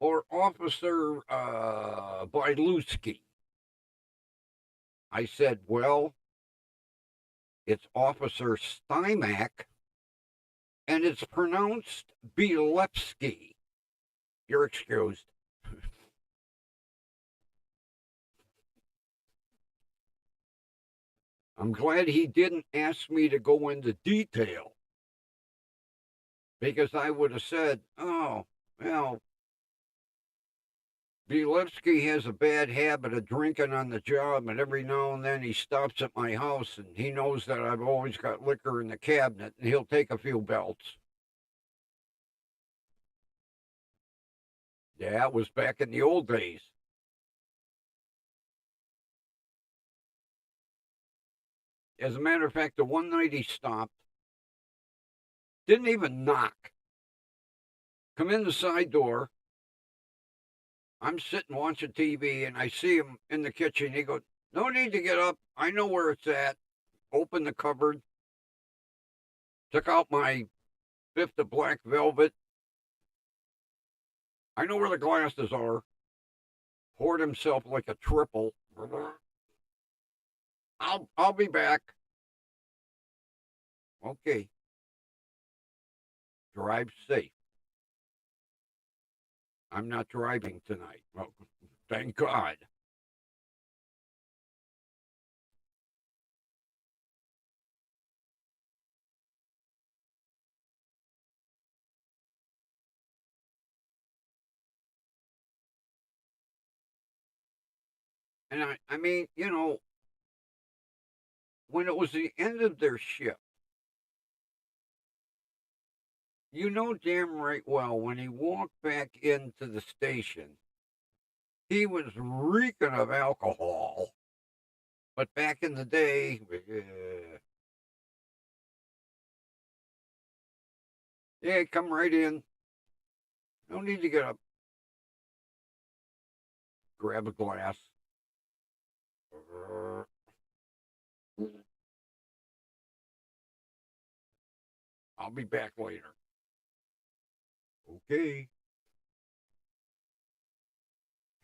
or Officer Biluski? I said, well, it's Officer Stymack, and it's pronounced Bilepsky. You're excused. I'm glad he didn't ask me to go into detail, because I would have said, oh, well, Bielewski has a bad habit of drinking on the job, and every now and then he stops at my house, and he knows that I've always got liquor in the cabinet, and he'll take a few belts. Yeah, it was back in the old days. As a matter of fact, the one night he stopped, didn't even knock, come in the side door. I'm sitting watching TV, and I see him in the kitchen. He goes, no need to get up. I know where it's at. Open the cupboard, took out my fifth of black velvet. I know where the glasses are. Poured himself like a triple. I'll be back. Okay. Drive safe. I'm not driving tonight. Well, thank God. And I mean, you know, when it was the end of their shift, you know damn right well when he walked back into the station, he was reeking of alcohol. But back in the day, yeah, come right in. No need to get up. Grab a glass. I'll be back later. Okay.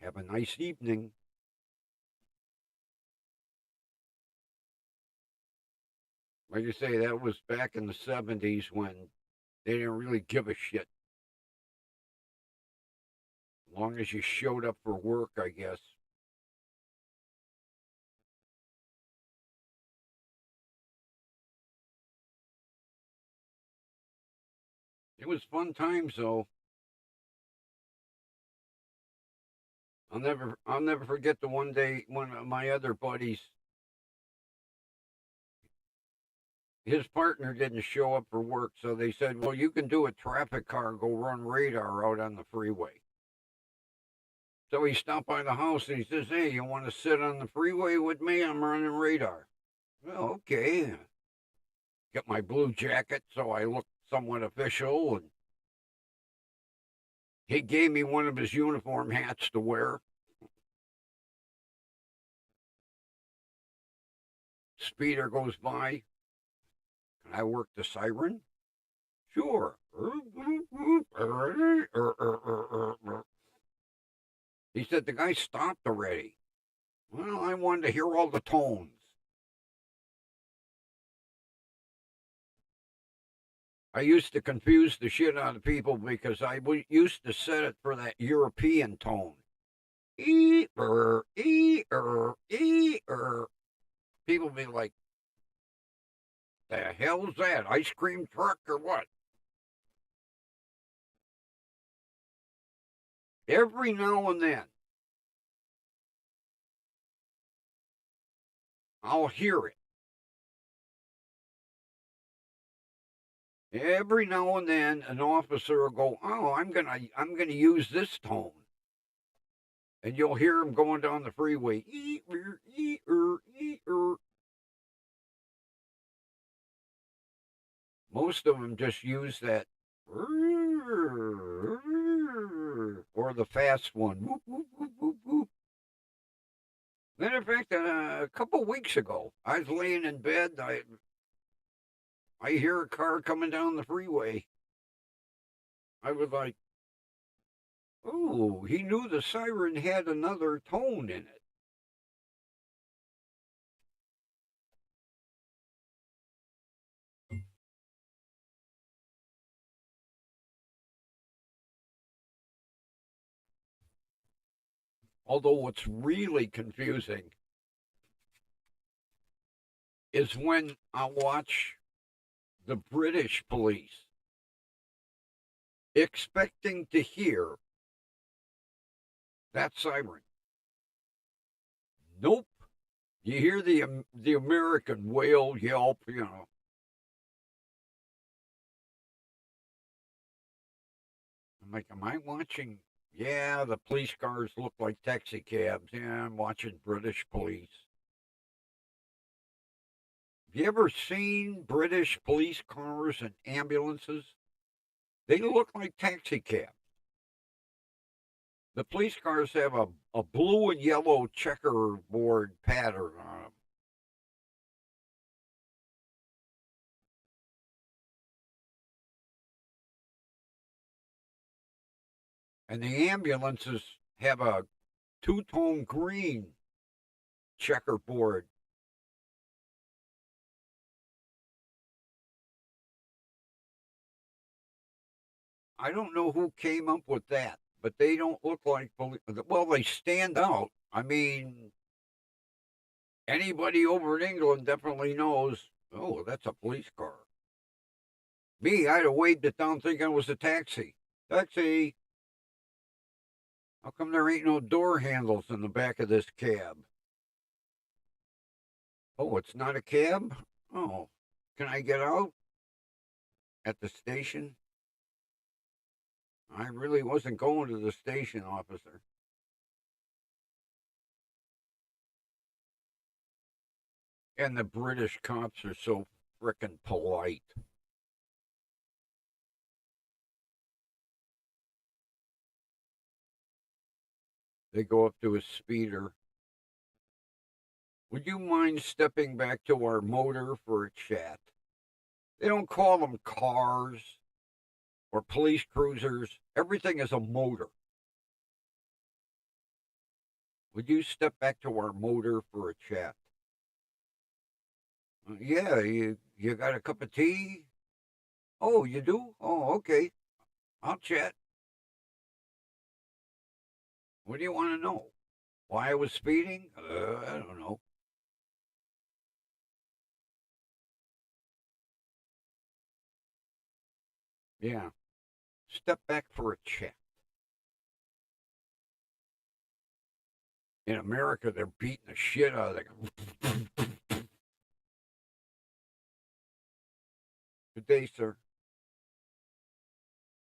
Have a nice evening. Like I say, that was back in the 70s when they didn't really give a shit. As long as you showed up for work, I guess. It was fun times, though. I'll never forget the one day one of my other buddies, his partner didn't show up for work, so they said, well, you can do a traffic car, go run radar out on the freeway. So he stopped by the house and he says, hey, you want to sit on the freeway with me? I'm running radar. Well, okay. Get my blue jacket so I look somewhat official, and he gave me one of his uniform hats to wear. Speeder goes by. Can I work the siren? Sure. He said the guy stopped already. Well, I wanted to hear all the tones. I used to confuse the shit out of people because I used to set it for that European tone. E-er, e-er, e-er. People be like, the hell's that? Ice cream truck or what? Every now and then, I'll hear it. Every now and then, an officer will go, "Oh, I'm gonna use this tone," and you'll hear him going down the freeway. E-er, e-er, e-er. Most of them just use that, or the fast one. Whoop, whoop, whoop, whoop, whoop. Matter of fact, a couple weeks ago, I was laying in bed. I hear a car coming down the freeway. I was like, "Oh, he knew the siren had another tone in it." Although what's really confusing is when I watch the British police expecting to hear that siren. Nope. You hear the American wail, yelp. I'm like, am I watching? Yeah, the police cars look like taxi cabs. Yeah, I'm watching British police. Have you ever seen British police cars and ambulances? They look like taxi cabs. The police cars have a blue and yellow checkerboard pattern on them. And the ambulances have a two-tone green checkerboard. I don't know who came up with that, but they don't look like well, they stand out. I mean, anybody over in England definitely knows. Oh, that's a police car. Me, I'd have waved it down thinking it was a taxi. Taxi. How come there ain't no door handles in the back of this cab? Oh, it's not a cab? Oh, can I get out at the station? I really wasn't going to the station, officer. And the British cops are so frickin' polite. They go up to a speeder. Would you mind stepping back to our motor for a chat? They don't call them cars or police cruisers. Everything is a motor. Would you step back to our motor for a chat? Yeah, you got a cup of tea? Oh, you do? Oh, okay. I'll chat. What do you want to know? Why I was speeding? I don't know. Yeah. Step back for a chat. In America, they're beating the shit out of the. Good day, sir.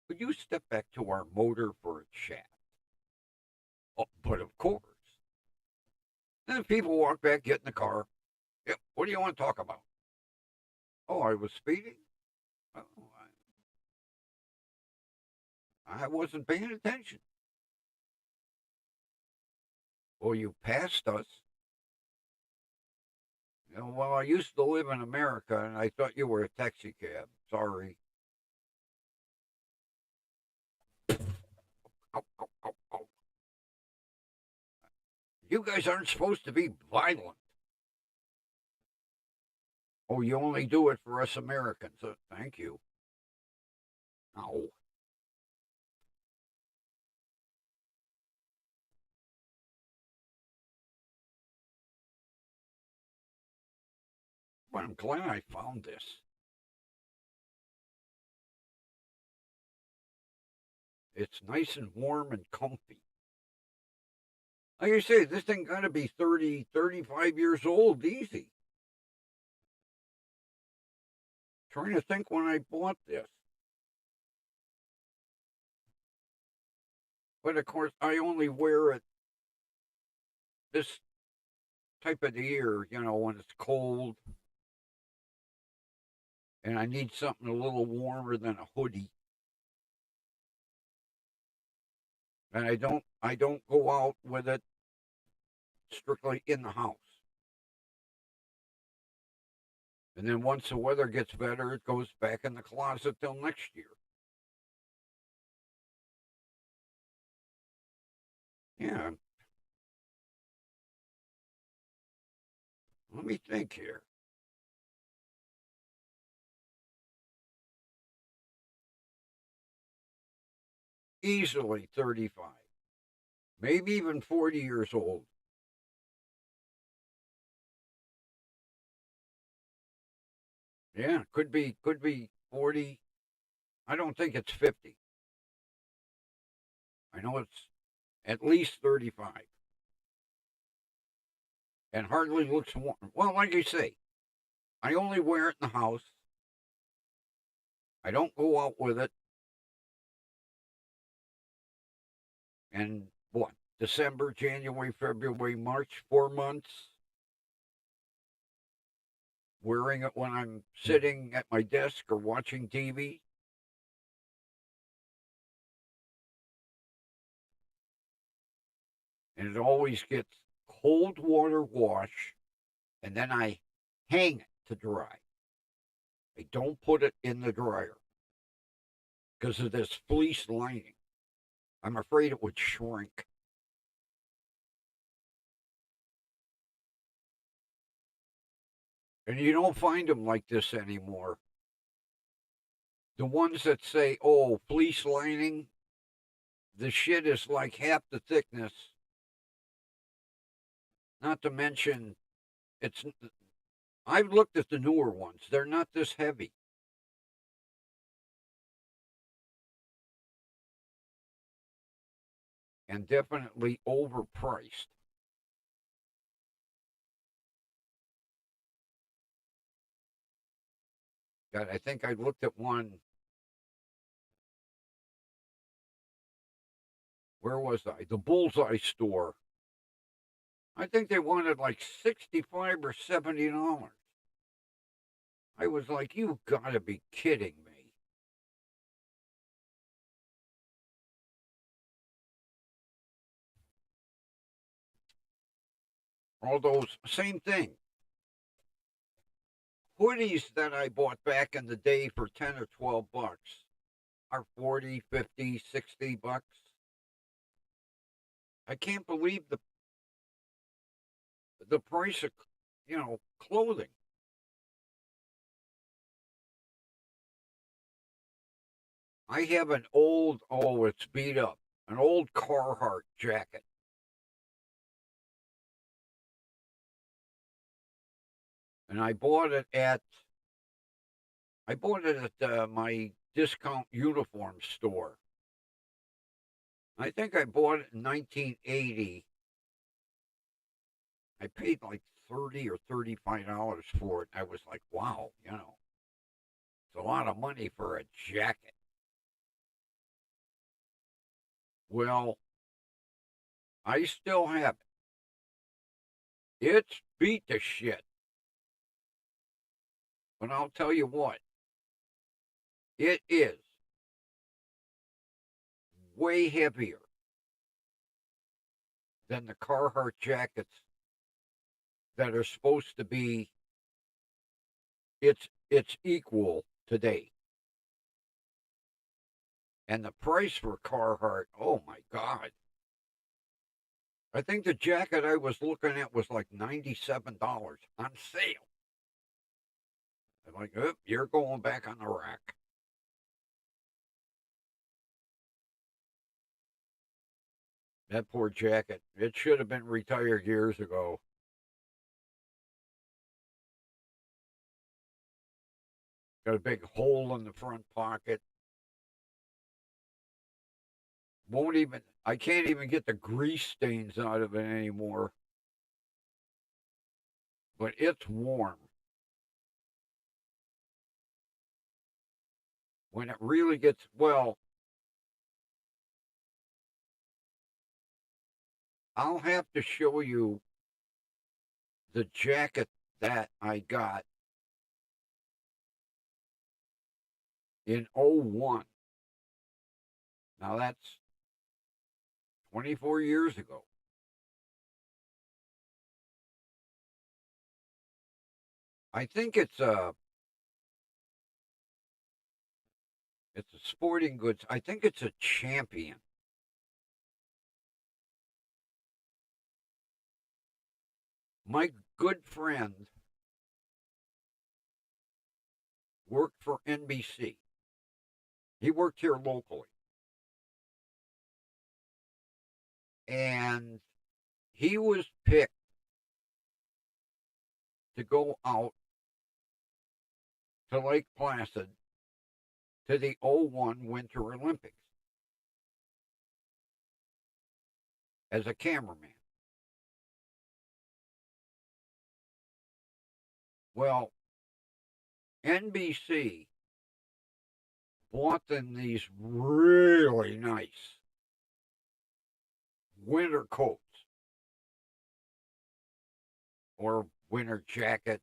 Could you step back to our motor for a chat? Oh, but of course. Then people walk back, get in the car. Yep. What do you want to talk about? Oh, I was speeding. Oh, I wasn't paying attention. Well, you passed us. Well, I used to live in America, and I thought you were a taxi cab. Sorry. Ow, ow, ow, ow. You guys aren't supposed to be violent. Oh, you only do it for us Americans. Thank you. No. But I'm glad I found this. It's nice and warm and comfy. Like I say, this thing got to be 30, 35 years old, easy. Trying to think when I bought this. But of course, I only wear it this type of the year, when it's cold and I need something a little warmer than a hoodie. And I don't go out with it strictly in the house. And then once the weather gets better, it goes back in the closet till next year. Yeah. Let me think here. Easily 35, maybe even 40 years old. Yeah, could be 40. I don't think it's 50. I know it's at least 35. And hardly looks warm. Well, like I say, I only wear it in the house. I don't go out with it. And what? December, January, February, March, 4 months. Wearing it when I'm sitting at my desk or watching TV. And it always gets cold water wash, and then I hang it to dry. I don't put it in the dryer because of this fleece lining. I'm afraid it would shrink. And you don't find them like this anymore. The ones that say, oh, fleece lining, the shit is like half the thickness. Not to mention, it's. I've looked at the newer ones. They're not this heavy. And definitely overpriced. God, I think I looked at one. Where was I? The Bullseye store. I think they wanted like 65 or $70. I was like, you gotta be kidding me. All those, same thing. Hoodies that I bought back in the day for 10 or 12 bucks are 40, 50, 60 bucks. I can't believe the price of, clothing. I have an old, oh, it's beat up, an old Carhartt jacket. And I bought it at my discount uniform store. I think I bought it in 1980. I paid like $30 or $35 for it. I was like, wow, it's a lot of money for a jacket. Well, I still have it. It's beat to shit. But I'll tell you what, it is way heavier than the Carhartt jackets that are supposed to be. It's equal today. And the price for Carhartt, oh my God. I think the jacket I was looking at was like $97 on sale. I'm like, oh, you're going back on the rack. That poor jacket. It should have been retired years ago. Got a big hole in the front pocket. I can't even get the grease stains out of it anymore. But it's warm. When it really gets, well, I'll have to show you the jacket that I got in '01. Now that's 24 years ago. I think it's a sporting goods. I think it's a Champion. My good friend worked for NBC. He worked here locally. And he was picked to go out to Lake Placid to the '01 Winter Olympics as a cameraman. Well, NBC bought them these really nice winter coats or winter jacket.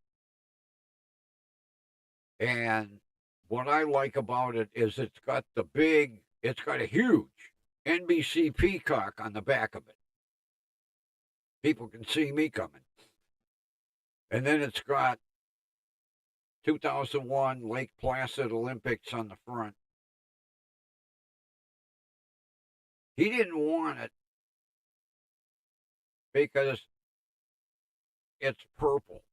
And what I like about it is it's got a huge NBC peacock on the back of it. People can see me coming. And then it's got 2001 Lake Placid Olympics on the front. He didn't want it because it's purple.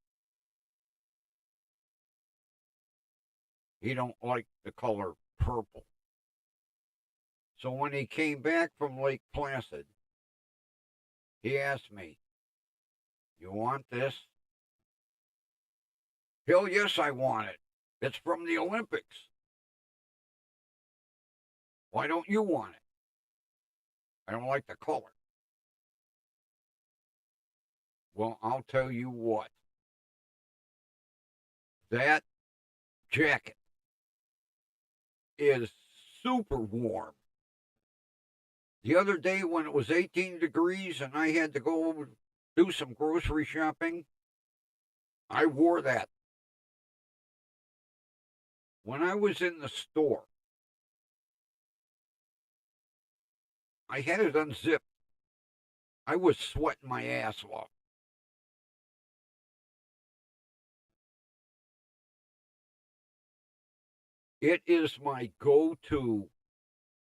He don't like the color purple. So when he came back from Lake Placid, he asked me, "You want this?" "Hell yes, I want it. It's from the Olympics." "Why don't you want it?" "I don't like the color." Well, I'll tell you what. That jacket is super warm. The other day when it was 18 degrees and I had to go do some grocery shopping, I wore that. When I was in the store, I had it unzipped. I was sweating my ass off. It is my go-to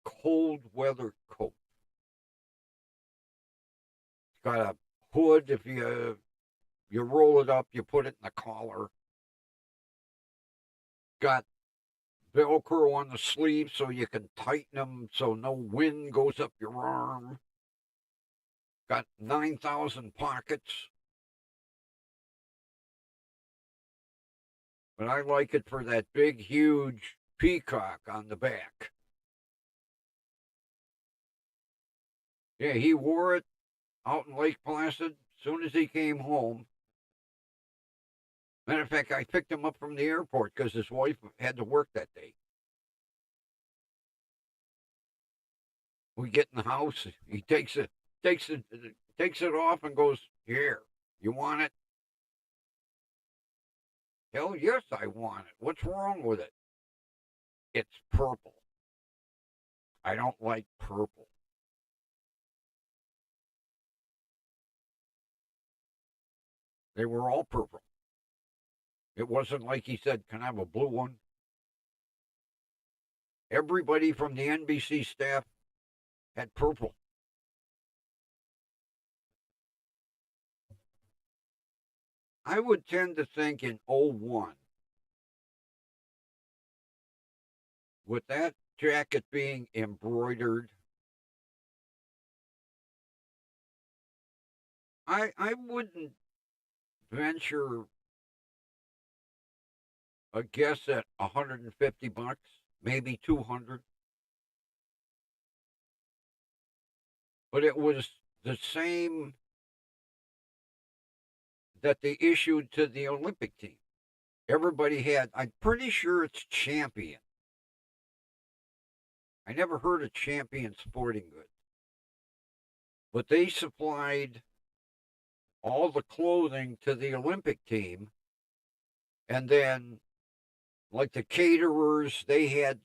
cold weather coat. It's got a hood. If you roll it up, you put it in the collar. Got Velcro on the sleeves so you can tighten them so no wind goes up your arm. Got 9,000 pockets. But I like it for that big, huge peacock on the back. Yeah, he wore it out in Lake Placid as soon as he came home. Matter of fact, I picked him up from the airport because his wife had to work that day. We get in the house. He takes it off and goes, "Here, you want it?" "Hell yes, I want it. What's wrong with it?" "It's purple. I don't like purple." They were all purple. It wasn't like he said, "Can I have a blue one?" Everybody from the NBC staff had purple. I would tend to think in '01, with that jacket being embroidered, I wouldn't venture a guess at $150, maybe 200. But it was the same that they issued to the Olympic team. Everybody had, I'm pretty sure it's Champion. I never heard of Champion Sporting Goods. But they supplied all the clothing to the Olympic team. And then, like the caterers, they had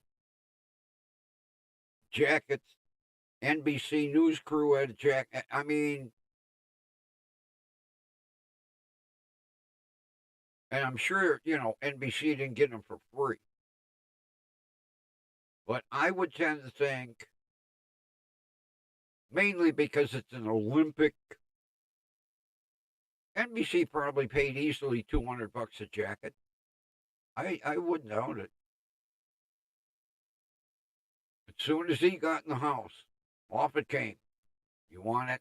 jackets. NBC News crew had a jacket. I mean, And I'm sure, NBC didn't get them for free. But I would tend to think, mainly because it's an Olympic, NBC probably paid easily $200 a jacket. I wouldn't doubt it. As soon as he got in the house, off it came. You want it?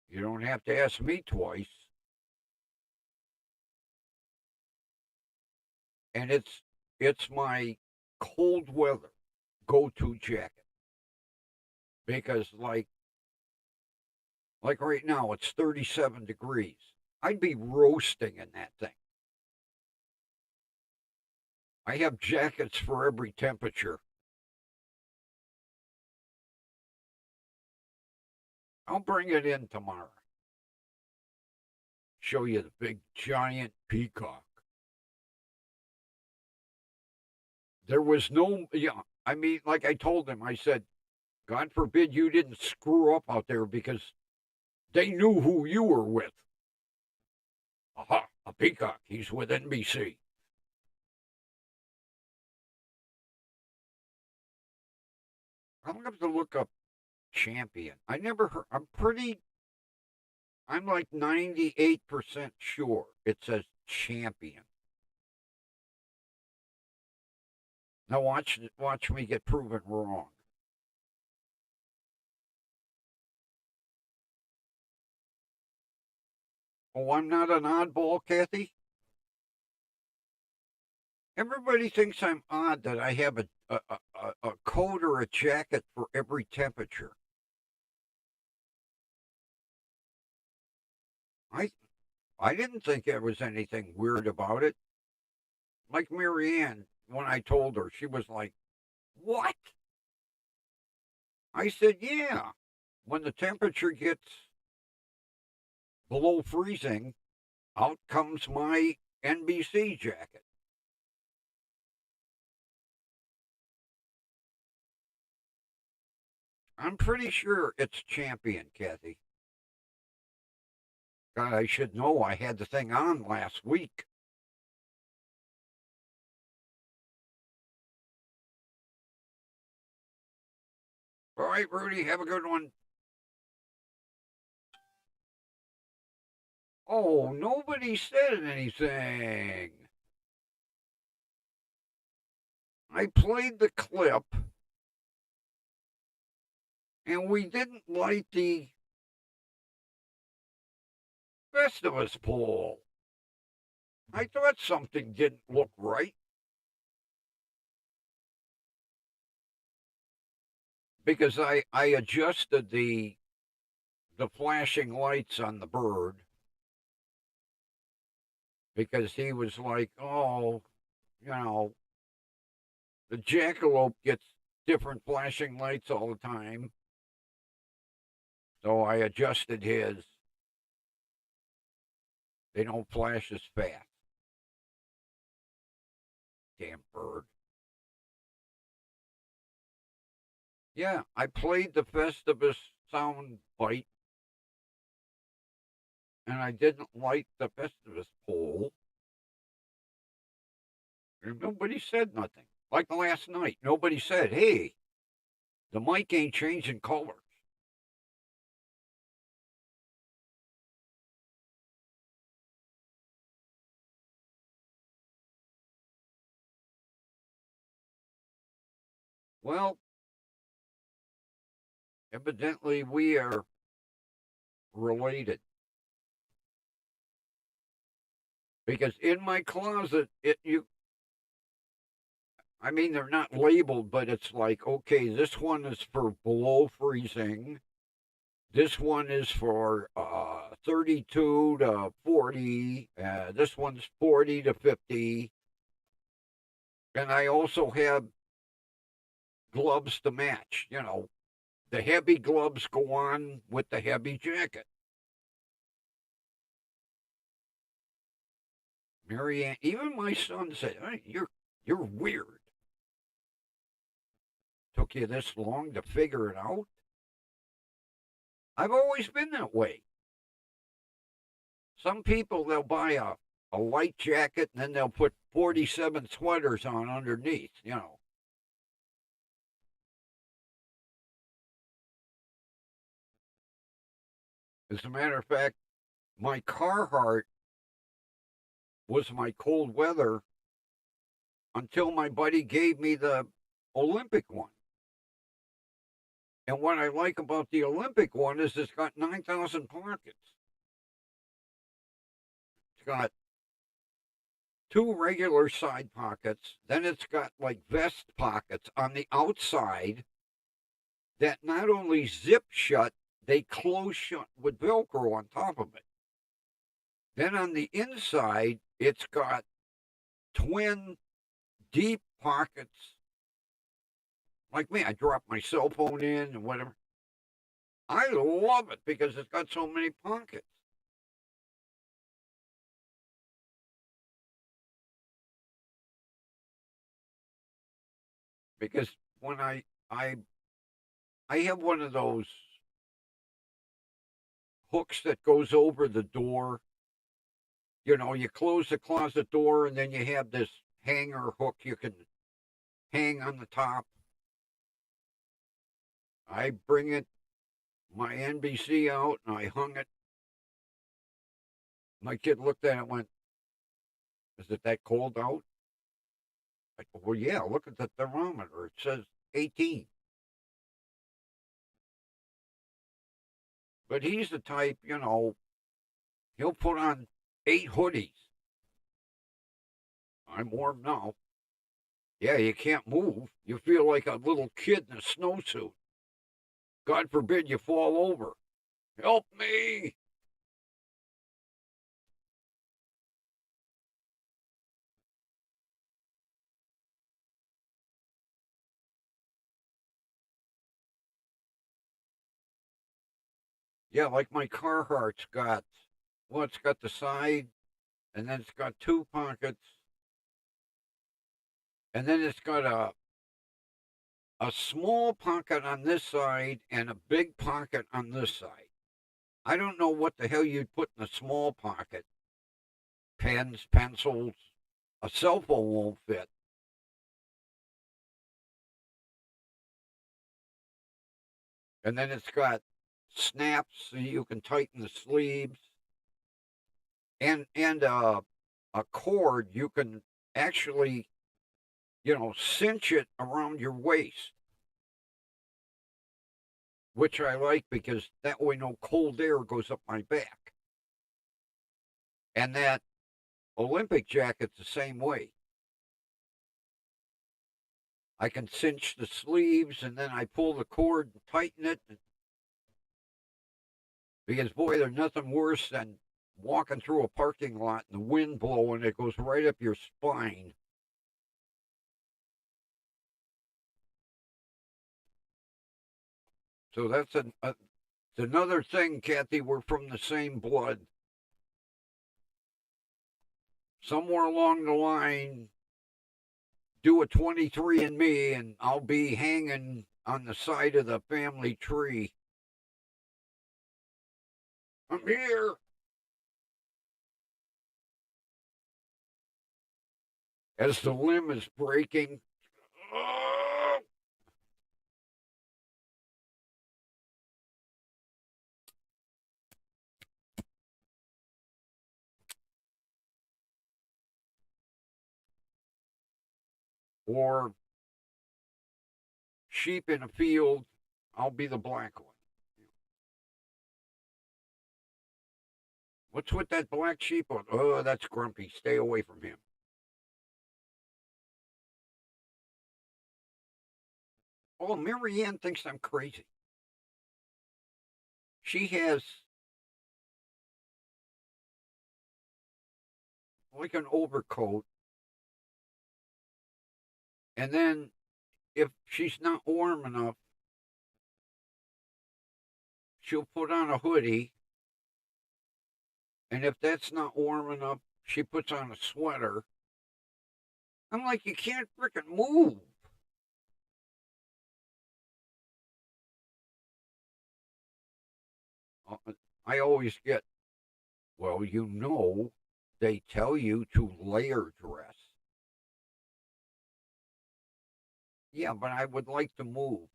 You don't have to ask me twice. And it's my cold weather go-to jacket. Because like right now it's 37 degrees. I'd be roasting in that thing. I have jackets for every temperature. I'll bring it in tomorrow. Show you the big giant peacock. There was no, I mean, like I told him, I said, God forbid you didn't screw up out there because they knew who you were with. Aha, a peacock. He's with NBC. I'm going to have to look up champion. I never heard, I'm like 98% sure it says champion. Now watch me get proven wrong. Oh, I'm not an oddball, Kathy? Everybody thinks I'm odd that I have a coat or a jacket for every temperature. I didn't think there was anything weird about it. Like Marianne, when I told her, she was like, "What?" I said, "Yeah. When the temperature gets below freezing, out comes my NBC jacket." I'm pretty sure it's champion, Kathy. God, I should know. I had the thing on last week. All right, Rudy, have a good one. Oh, nobody said anything. I played the clip, and we didn't light the Festivus poll. I thought something didn't look right. Because I adjusted the flashing lights on the bird because he was like, oh, the jackalope gets different flashing lights all the time. So I adjusted his. They don't flash as fast. Damn bird. Yeah, I played the Festivus sound bite, and I didn't light the Festivus poll. And nobody said nothing. Like last night, nobody said, hey, the mic ain't changing colors. Well, evidently we are related. Because in my closet, I mean, they're not labeled, but it's like, okay, this one is for below freezing. This one is for 32 to 40. This one's 40 to 50. And I also have gloves to match. The heavy gloves go on with the heavy jacket. Marianne, even my son said, hey, you're weird. Took you this long to figure it out? I've always been that way. Some people, they'll buy a light jacket and then they'll put 47 sweaters on underneath, you know. As a matter of fact, my Carhartt was my cold weather until my buddy gave me the Olympic one. And what I like about the Olympic one is it's got 9,000 pockets. It's got two regular side pockets. Then it's got like vest pockets on the outside that not only zip shut, they close shut with Velcro on top of it. Then on the inside, it's got twin deep pockets. Like me, I drop my cell phone in and whatever. I love it because it's got so many pockets. Because when I have one of those hooks that goes over the door. You know, you close the closet door and then you have this hanger hook you can hang on the top. I bring it, my NBC out, and I hung it. My kid looked at it and went, "Is it that cold out?" I go, "Well, yeah, look at the thermometer. It says 18. But he's the type, you know, he'll put on 8 hoodies. I'm warm now. Yeah, you can't move. You feel like a little kid in a snowsuit. God forbid you fall over. Help me. Yeah, like my Carhartt's got, well, it's got the side, and then it's got 2 pockets, and then it's got a small pocket on this side and a big pocket on this side. I don't know what the hell you'd put in a small pocket. Pens, pencils, a cell phone won't fit. And then it's got snaps so you can tighten the sleeves, and a cord you can actually, you know, cinch it around your waist, which I like because that way no cold air goes up my back. And that Olympic jacket's the same way. I can cinch the sleeves and then I pull the cord and tighten it. Because, boy, there's nothing worse than walking through a parking lot and the wind blowing, it goes right up your spine. So that's another thing, Kathy. We're from the same blood. Somewhere along the line, do a 23andMe and I'll be hanging on the side of the family tree. I'm here. As the limb is breaking. Or sheep in a field, I'll be the black one. What's with that black sheep? Oh, that's Grumpy. Stay away from him. Oh, Marianne thinks I'm crazy. She has like an overcoat, and then if she's not warm enough, she'll put on a hoodie, and if that's not warm enough, she puts on a sweater. I'm like, you can't frickin' move. I always get Well, you know, they tell you to layer dress. Yeah, but I would like to move.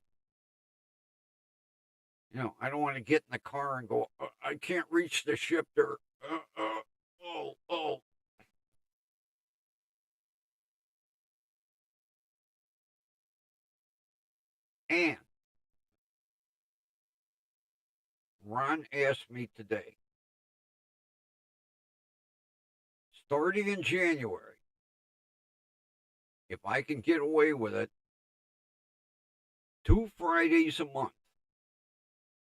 I don't want to get in the car and go, I can't reach the shifter. Oh. And Ron asked me today, starting in January, if I can get away with it, 2 Fridays a month,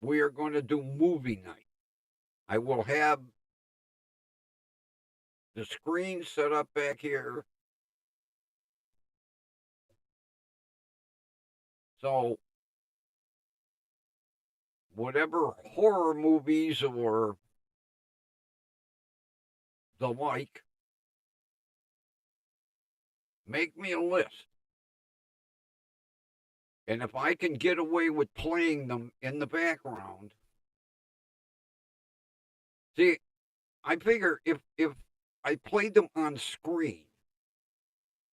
we are going to do movie night. I will have the screen set up back here. So, whatever horror movies or the like, make me a list. And if I can get away with playing them in the background, see, I figure if I played them on screen,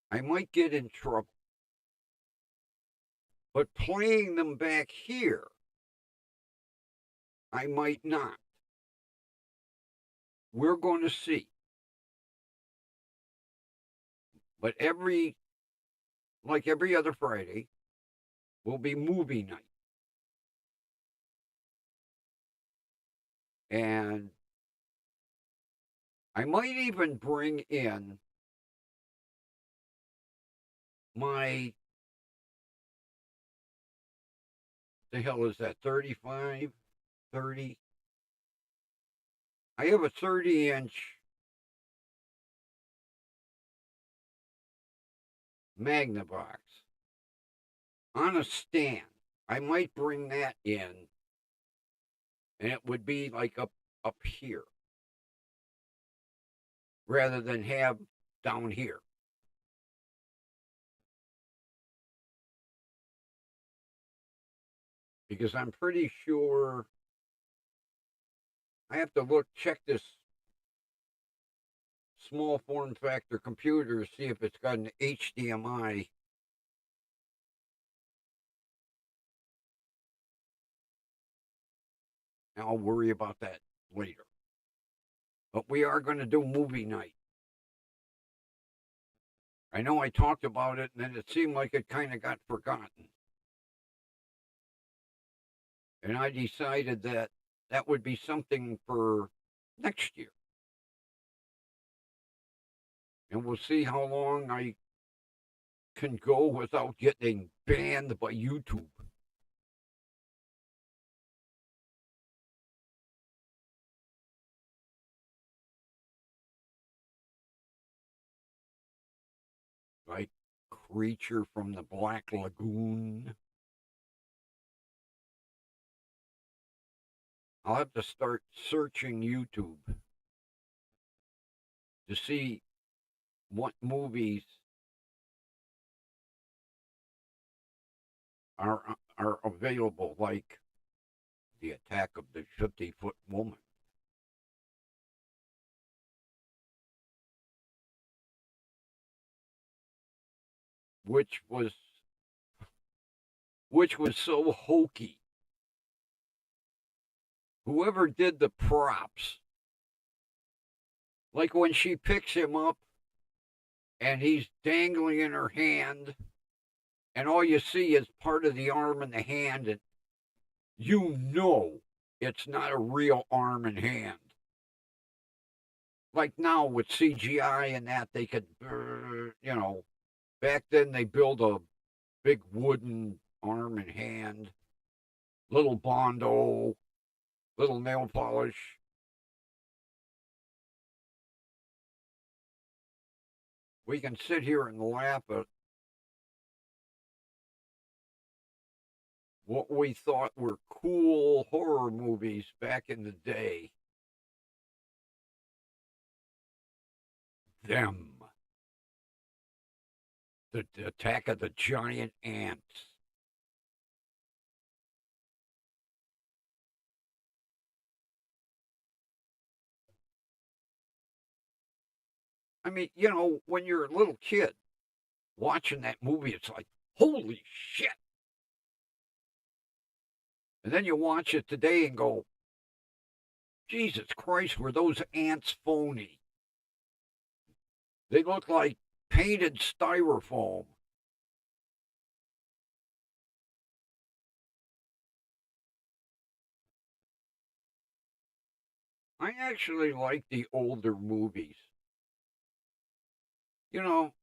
I might get in trouble. But playing them back here, I might not. We're going to see. But like every other Friday, will be movie night. And I might even bring in my, the hell is that, 35, 30? I have a 30-inch Magnavox on a stand. I might bring that in, and it would be like up here rather than have down here. Because I'm pretty sure I have to check this small form factor computer to see if it's got an HDMI. I'll worry about that later. But we are going to do movie night. I know I talked about it, and then it seemed like it kind of got forgotten. And I decided that that would be something for next year. And we'll see how long I can go without getting banned by YouTube. Like Creature from the Black Lagoon. I'll have to start searching YouTube to see what movies are available, like The Attack of the 50-Foot Woman. Which was so hokey. Whoever did the props, like when she picks him up and he's dangling in her hand, and all you see is part of the arm and the hand, and it's not a real arm and hand. Like now with CGI and that, they could, back then they build a big wooden arm and hand, little Bondo, little nail polish. We can sit here and laugh at what we thought were cool horror movies back in the day. Them. The Attack of the Giant Ants. I mean, when you're a little kid watching that movie, it's like, holy shit. And then you watch it today and go, Jesus Christ, were those ants phony? They look like painted styrofoam. I actually like the older movies. You know,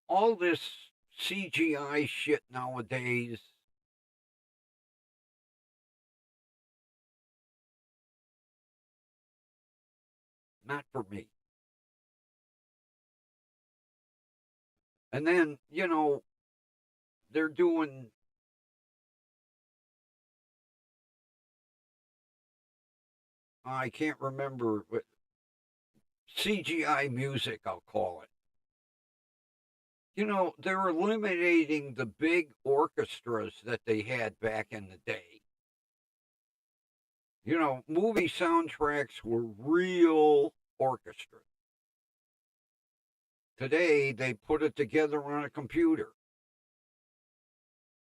all this CGI shit nowadays, not for me. And then, they're doing, I can't remember, but CGI music, I'll call it. They're eliminating the big orchestras that they had back in the day. Movie soundtracks were real orchestras. Today, they put it together on a computer.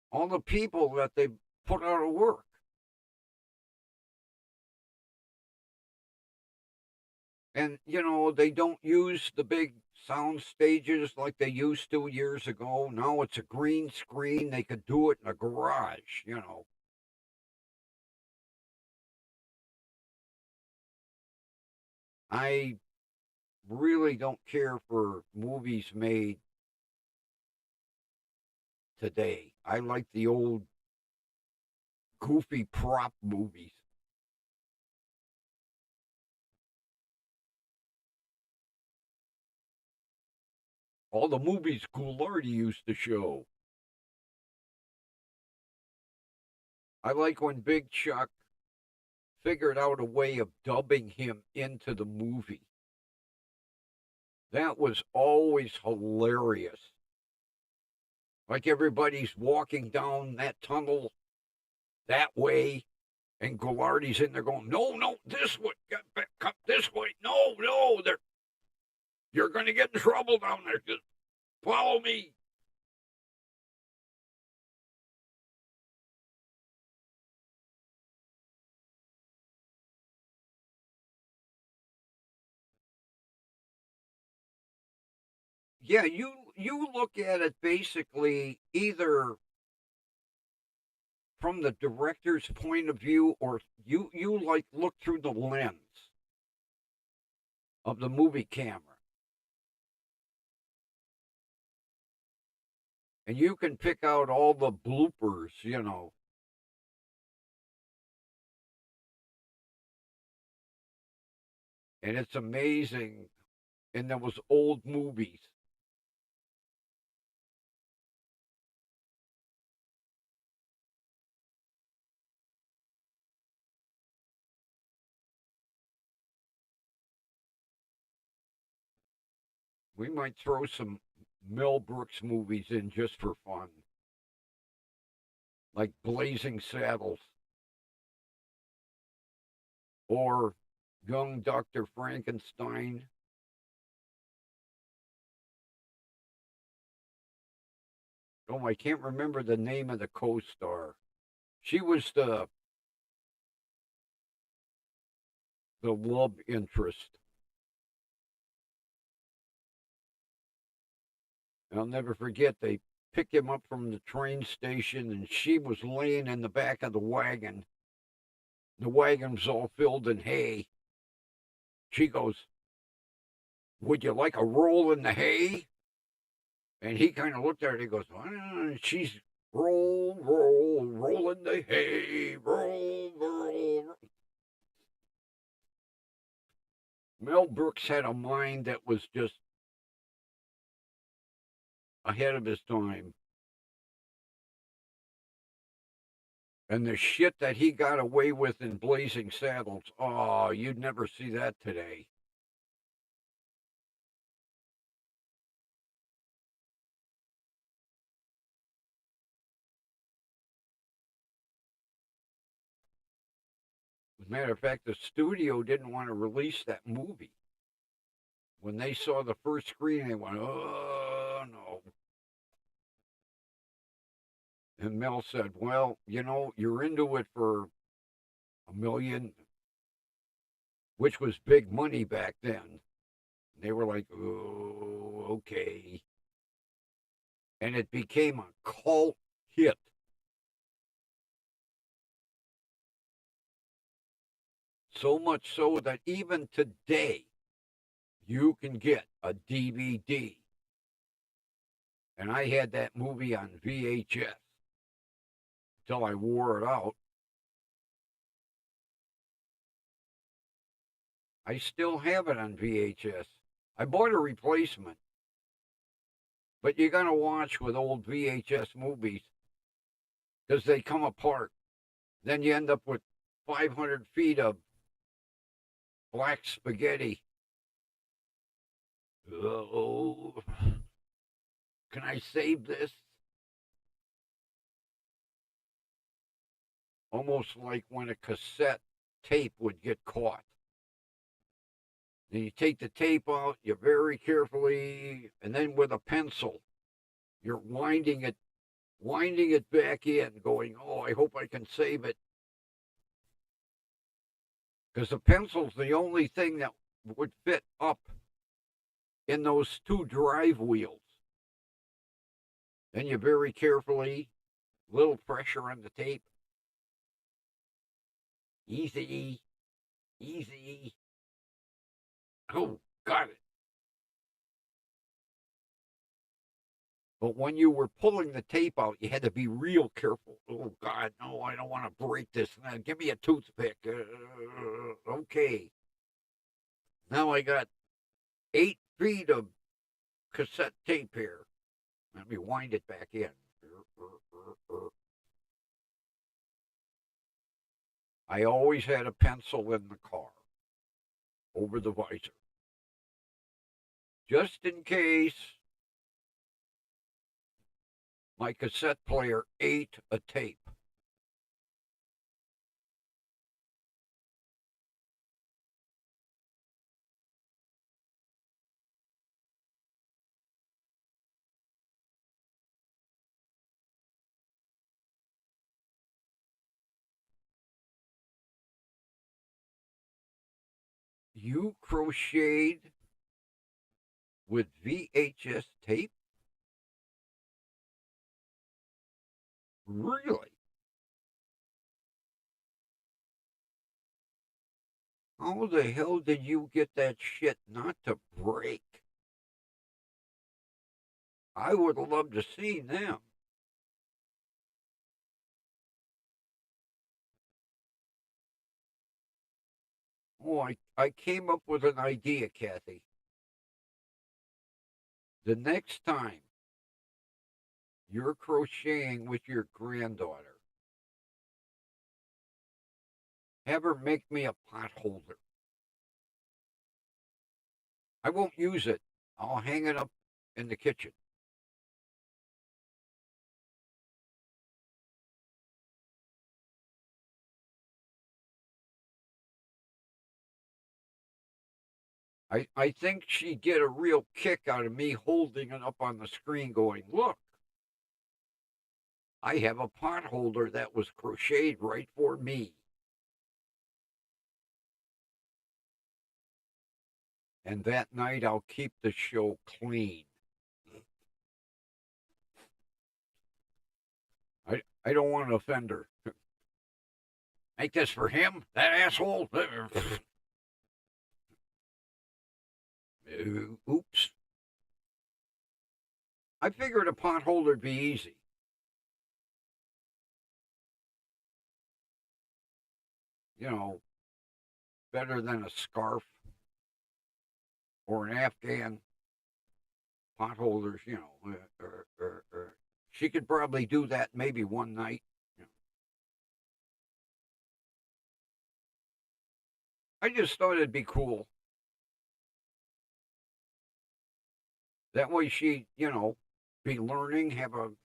All the people that they put out of work. And, they don't use the big sound stages like they used to years ago. Now it's a green screen. They could do it in a garage. I really don't care for movies made today. I like the old goofy prop movies. All the movies Ghoulardi used to show. I like when Big Chuck figured out a way of dubbing him into the movie. That was always hilarious. Like everybody's walking down that tunnel that way, and Ghoulardi's in there going, no, this way, come this way. No, you're going to get in trouble down there. Just follow me. Yeah, you look at it basically either from the director's point of view, or you like look through the lens of the movie camera, and you can pick out all the bloopers. And it's amazing in those old movies. We might throw some Mel Brooks movies in just for fun, like Blazing Saddles or Young Dr. Frankenstein. Oh, I can't remember the name of the co-star. She was the love interest. I'll never forget, they picked him up from the train station, and she was laying in the back of the wagon. The wagon was all filled in hay. She goes, "Would you like a roll in the hay?" And he kind of looked at her and he goes, and she's roll in the hay, roll. Mel Brooks had a mind that was just ahead of his time. And the shit that he got away with in Blazing Saddles, oh, you'd never see that today. As a matter of fact, the studio didn't want to release that movie. When they saw the first screen, they went, "Oh, no." And Mel said, "Well, you're into it for $1 million," which was big money back then. They were like, "Oh, okay." And it became a cult hit. So much so that even today, you can get a DVD. And I had that movie on VHS till I wore it out. I still have it on VHS. I bought a replacement, but you got to watch with old VHS movies because they come apart. Then you end up with 500 feet of black spaghetti. Oh, can I save this? Almost like when a cassette tape would get caught. Then you take the tape out, you very carefully, and then with a pencil, you're winding it back in, going, "Oh, I hope I can save it." Because the pencil's the only thing that would fit up in those two drive wheels. Then you very carefully, little pressure on the tape. Easy, easy. Oh, got it. But when you were pulling the tape out, you had to be real careful. Oh, God, no, I don't want to break this. Give me a toothpick. Okay. Now I got 8 feet of cassette tape here. Let me wind it back in. I always had a pencil in the car over the visor, just in case my cassette player ate a tape. You crocheted with VHS tape? Really? How the hell did you get that shit not to break? I would have loved to see them. Oh, I came up with an idea, Kathy. The next time you're crocheting with your granddaughter, have her make me a pot holder. I won't use it. I'll hang it up in the kitchen. I think she'd get a real kick out of me holding it up on the screen going, "Look, I have a pot holder that was crocheted right for me." And that night I'll keep the show clean. I don't want to offend her. Make this for him, that asshole. Oops. I figured a pot holder'd be easy. You know, better than a scarf or an Afghan. Pot holders, she could probably do that maybe one night. I just thought it'd be cool. That way she, be learning, have a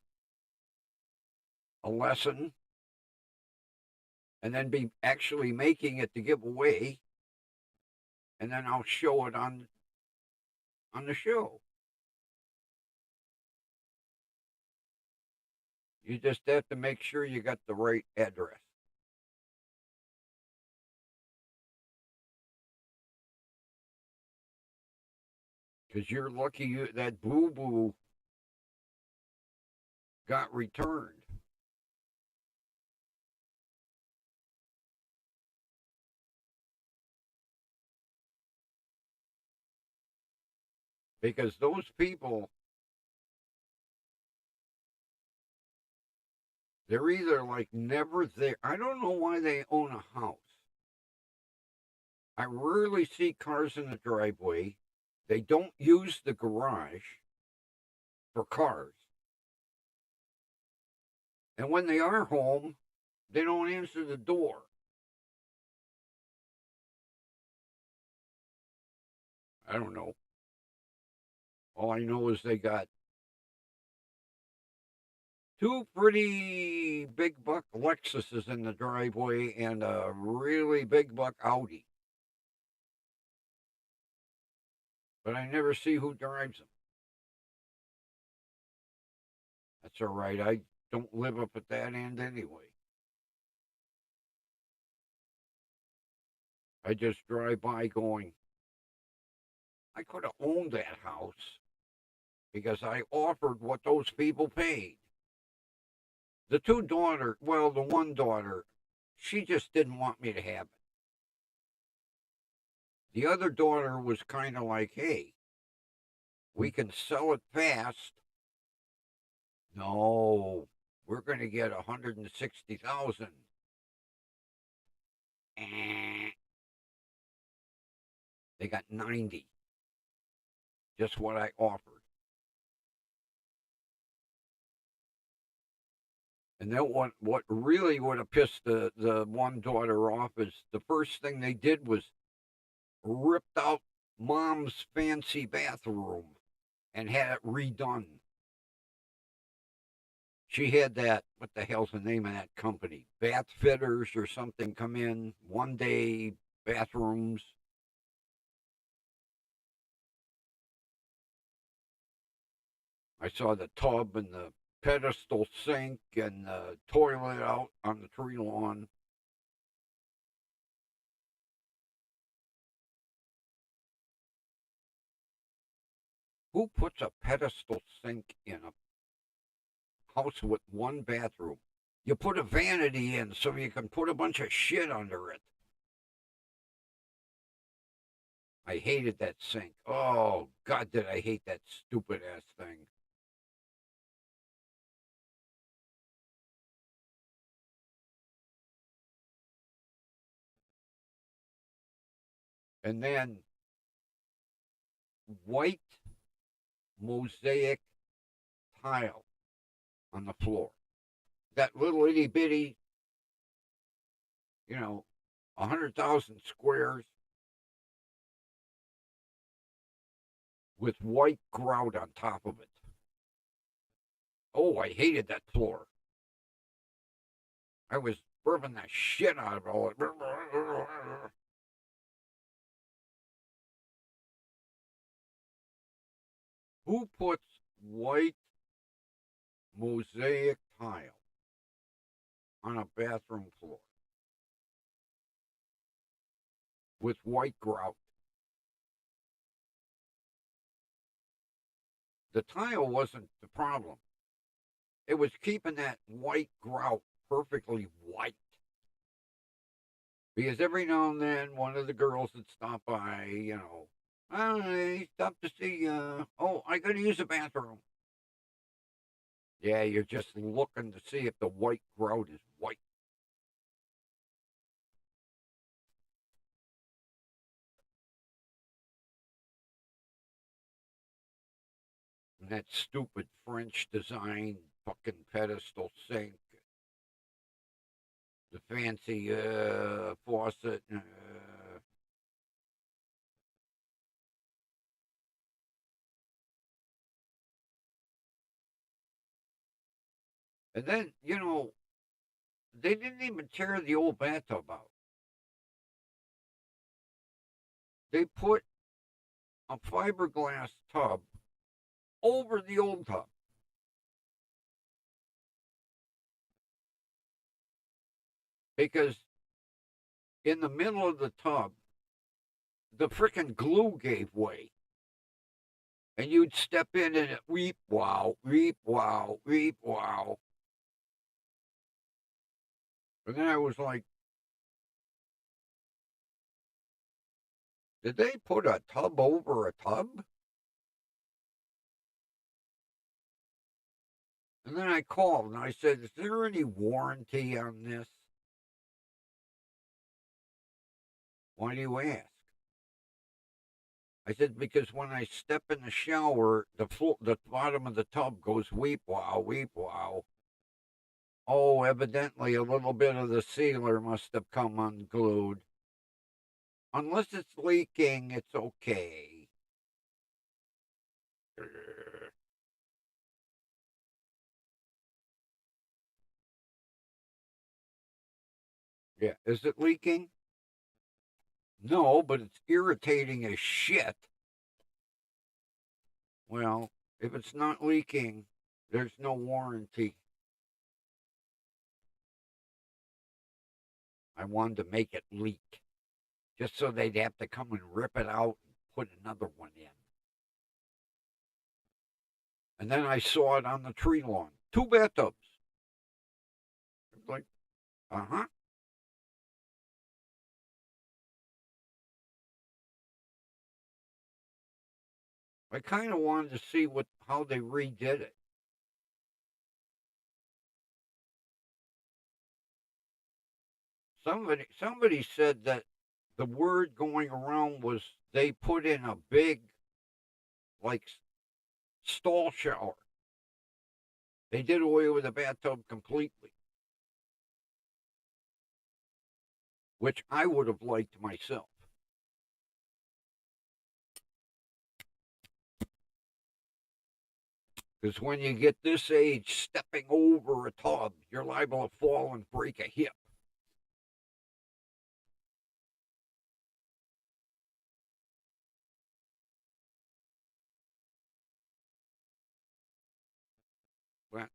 lesson, and then be actually making it to give away. And then I'll show it on on the show. You just have to make sure you got the right address. Because you're lucky that Boo Boo got returned. Because those people, they're either like never there. I don't know why they own a house. I rarely see cars in the driveway. They don't use the garage for cars. And when they are home, they don't answer the door. I don't know. All I know is they got two pretty big buck Lexuses in the driveway and a really big buck Audi. But I never see who drives them. That's all right. I don't live up at that end anyway. I just drive by going, I could have owned that house because I offered what those people paid. The two daughters, well, the one daughter, she just didn't want me to have it. The other daughter was kind of like, hey, we can sell it fast. No, we're going to get 160,000. They got 90. Just what I offered. And then what really would have pissed the one daughter off is the first thing they did was ripped out mom's fancy bathroom and had it redone. She had that, what the hell's the name of that company? Bath Fitters or something come in, one day bathrooms. I saw the tub and the pedestal sink and the toilet out on the tree lawn. Who puts a pedestal sink in a house with one bathroom? You put a vanity in so you can put a bunch of shit under it. I hated that sink. Oh, God, did I hate that stupid ass thing. And then white mosaic tile on the floor. That little itty bitty, 100,000 squares with white grout on top of it. Oh, I hated that floor. I was burping the shit out of all it. Who puts white mosaic tile on a bathroom floor with white grout? The tile wasn't the problem. It was keeping that white grout perfectly white. Because every now and then, one of the girls would stop by, I stopped to see, oh, I gotta use the bathroom. Yeah, you're just looking to see if the white grout is white. And that stupid French design fucking pedestal sink. The fancy faucet. And then, they didn't even tear the old bathtub out. They put a fiberglass tub over the old tub. Because in the middle of the tub, the frickin' glue gave way. And you'd step in and it weep wow, weep wow, weep wow. And then I was like, did they put a tub over a tub? And then I called and I said, is there any warranty on this? Why do you ask? I said, because when I step in the shower, the bottom of the tub goes weep wow, weep wow. Oh, evidently a little bit of the sealer must have come unglued. Unless it's leaking, it's okay. Yeah, is it leaking? No, but it's irritating as shit. Well, if it's not leaking, there's no warranty. I wanted to make it leak, just so they'd have to come and rip it out and put another one in. And then I saw it on the tree lawn. 2 bathtubs. It's like, uh-huh. I kind of wanted to see how they redid it. Somebody said that the word going around was they put in a big, like, stall shower. They did away with the bathtub completely, which I would have liked myself. Because when you get this age, stepping over a tub, you're liable to fall and break a hip. Well,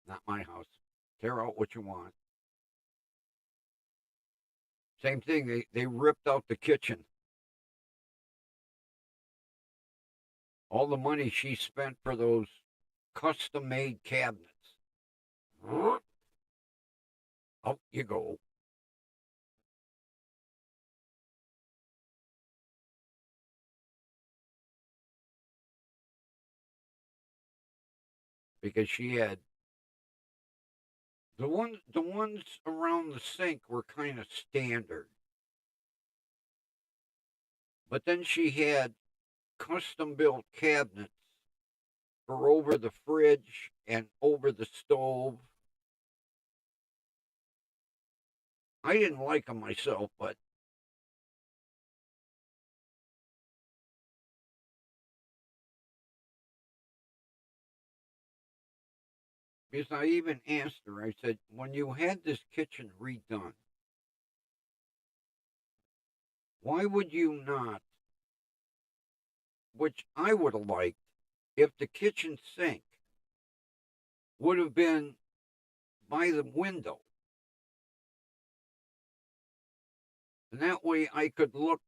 not my house. Tear out what you want. Same thing, they ripped out the kitchen. All the money she spent for those custom-made cabinets. Out you go. Because she had the ones around the sink were kind of standard. But then she had custom built cabinets for over the fridge and over the stove. I didn't like them myself, but because I even asked her, I said, when you had this kitchen redone, why would you not, which I would have liked, if the kitchen sink would have been by the window? And that way I could look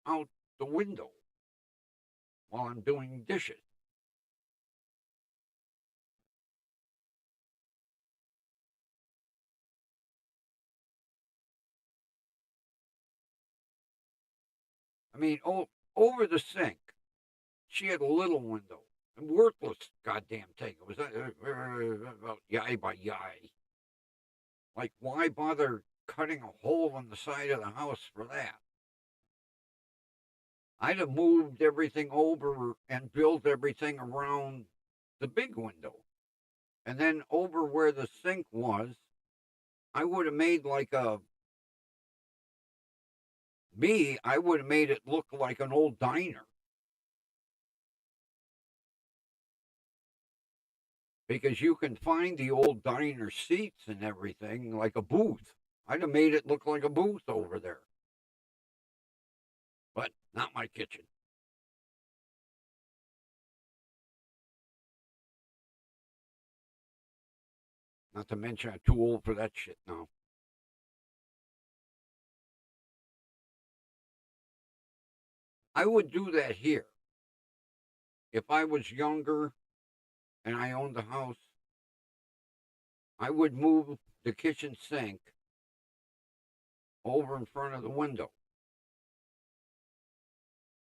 out the window while I'm doing dishes. I mean, over the sink, she had a little window. A worthless goddamn thing. It was about yai by yai. Like, why bother cutting a hole in the side of the house for that? I'd have moved everything over and built everything around the big window. And then over where the sink was, I would have made like I would have made it look like an old diner. Because you can find the old diner seats and everything like a booth. I'd have made it look like a booth over there. Not my kitchen. Not to mention I'm too old for that shit now. I would do that here. If I was younger and I owned a house, I would move the kitchen sink over in front of the window.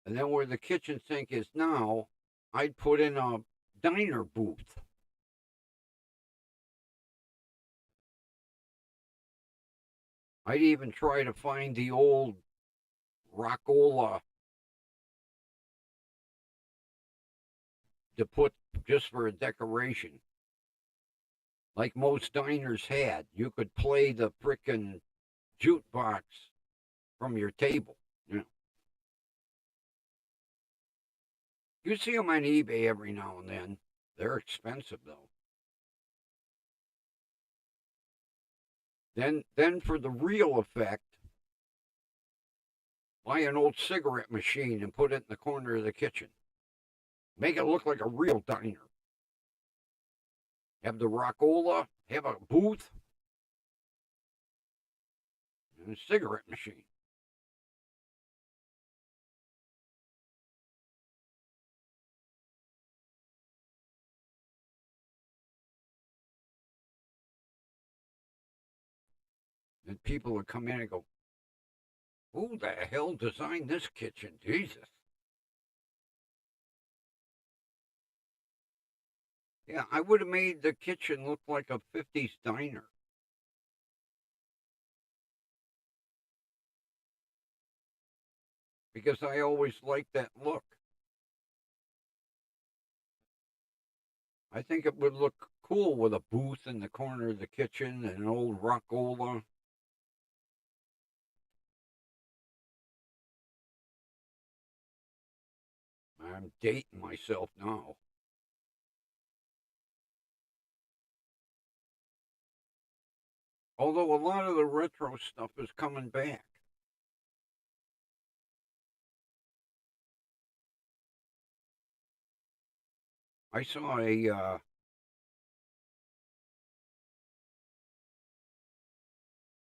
And then where the kitchen sink is now, I'd put in a diner booth. I'd even try to find the old Rockola to put just for a decoration. Like most diners had. You could play the frickin' jukebox from your table. You know. You see them on eBay every now and then. They're expensive though. Then for the real effect, buy an old cigarette machine and put it in the corner of the kitchen. Make it look like a real diner. Have the Rockola, have a booth, and a cigarette machine. And people would come in and go, who the hell designed this kitchen? Jesus. Yeah, I would have made the kitchen look like a 50s diner. Because I always liked that look. I think it would look cool with a booth in the corner of the kitchen and an old Rockola. I'm dating myself now. Although a lot of the retro stuff is coming back. I saw it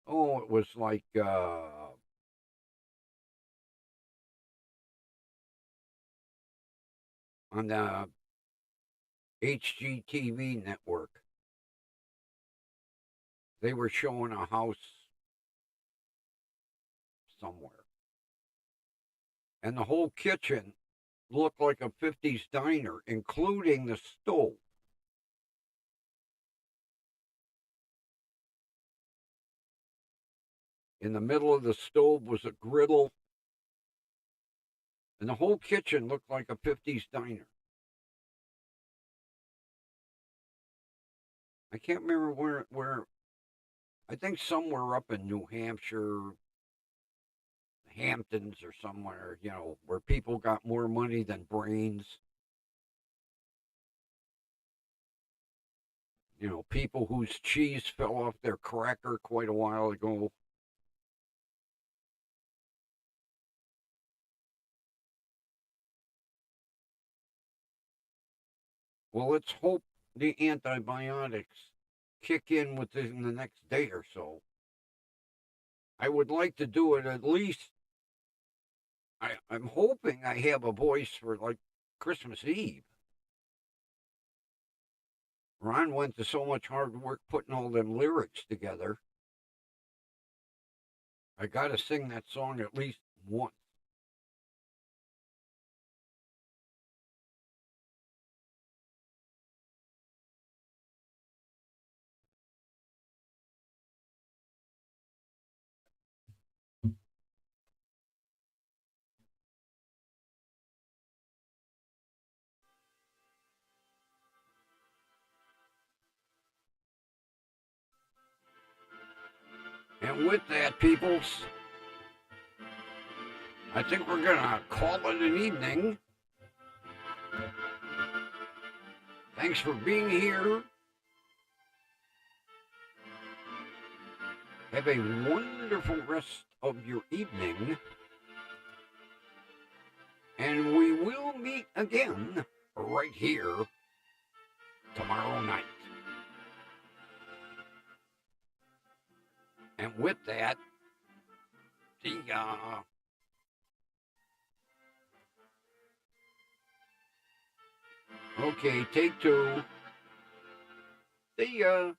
was like on the HGTV network. They were showing a house somewhere. And the whole kitchen looked like a 50s diner, including the stove. In the middle of the stove was a griddle, and the whole kitchen looked like a 50s diner. I can't remember where I think somewhere up in New Hampshire, Hamptons or somewhere, where people got more money than brains. People whose cheese fell off their cracker quite a while ago. Well, let's hope the antibiotics kick in within the next day or so. I would like to do it at least. I'm hoping I have a voice for like Christmas Eve. Ron went to so much hard work putting all them lyrics together. I got to sing that song at least once. And with that, peoples, I think we're going to call it an evening. Thanks for being here. Have a wonderful rest of your evening. And we will meet again right here tomorrow night. And with that, the okay, take two. See ya.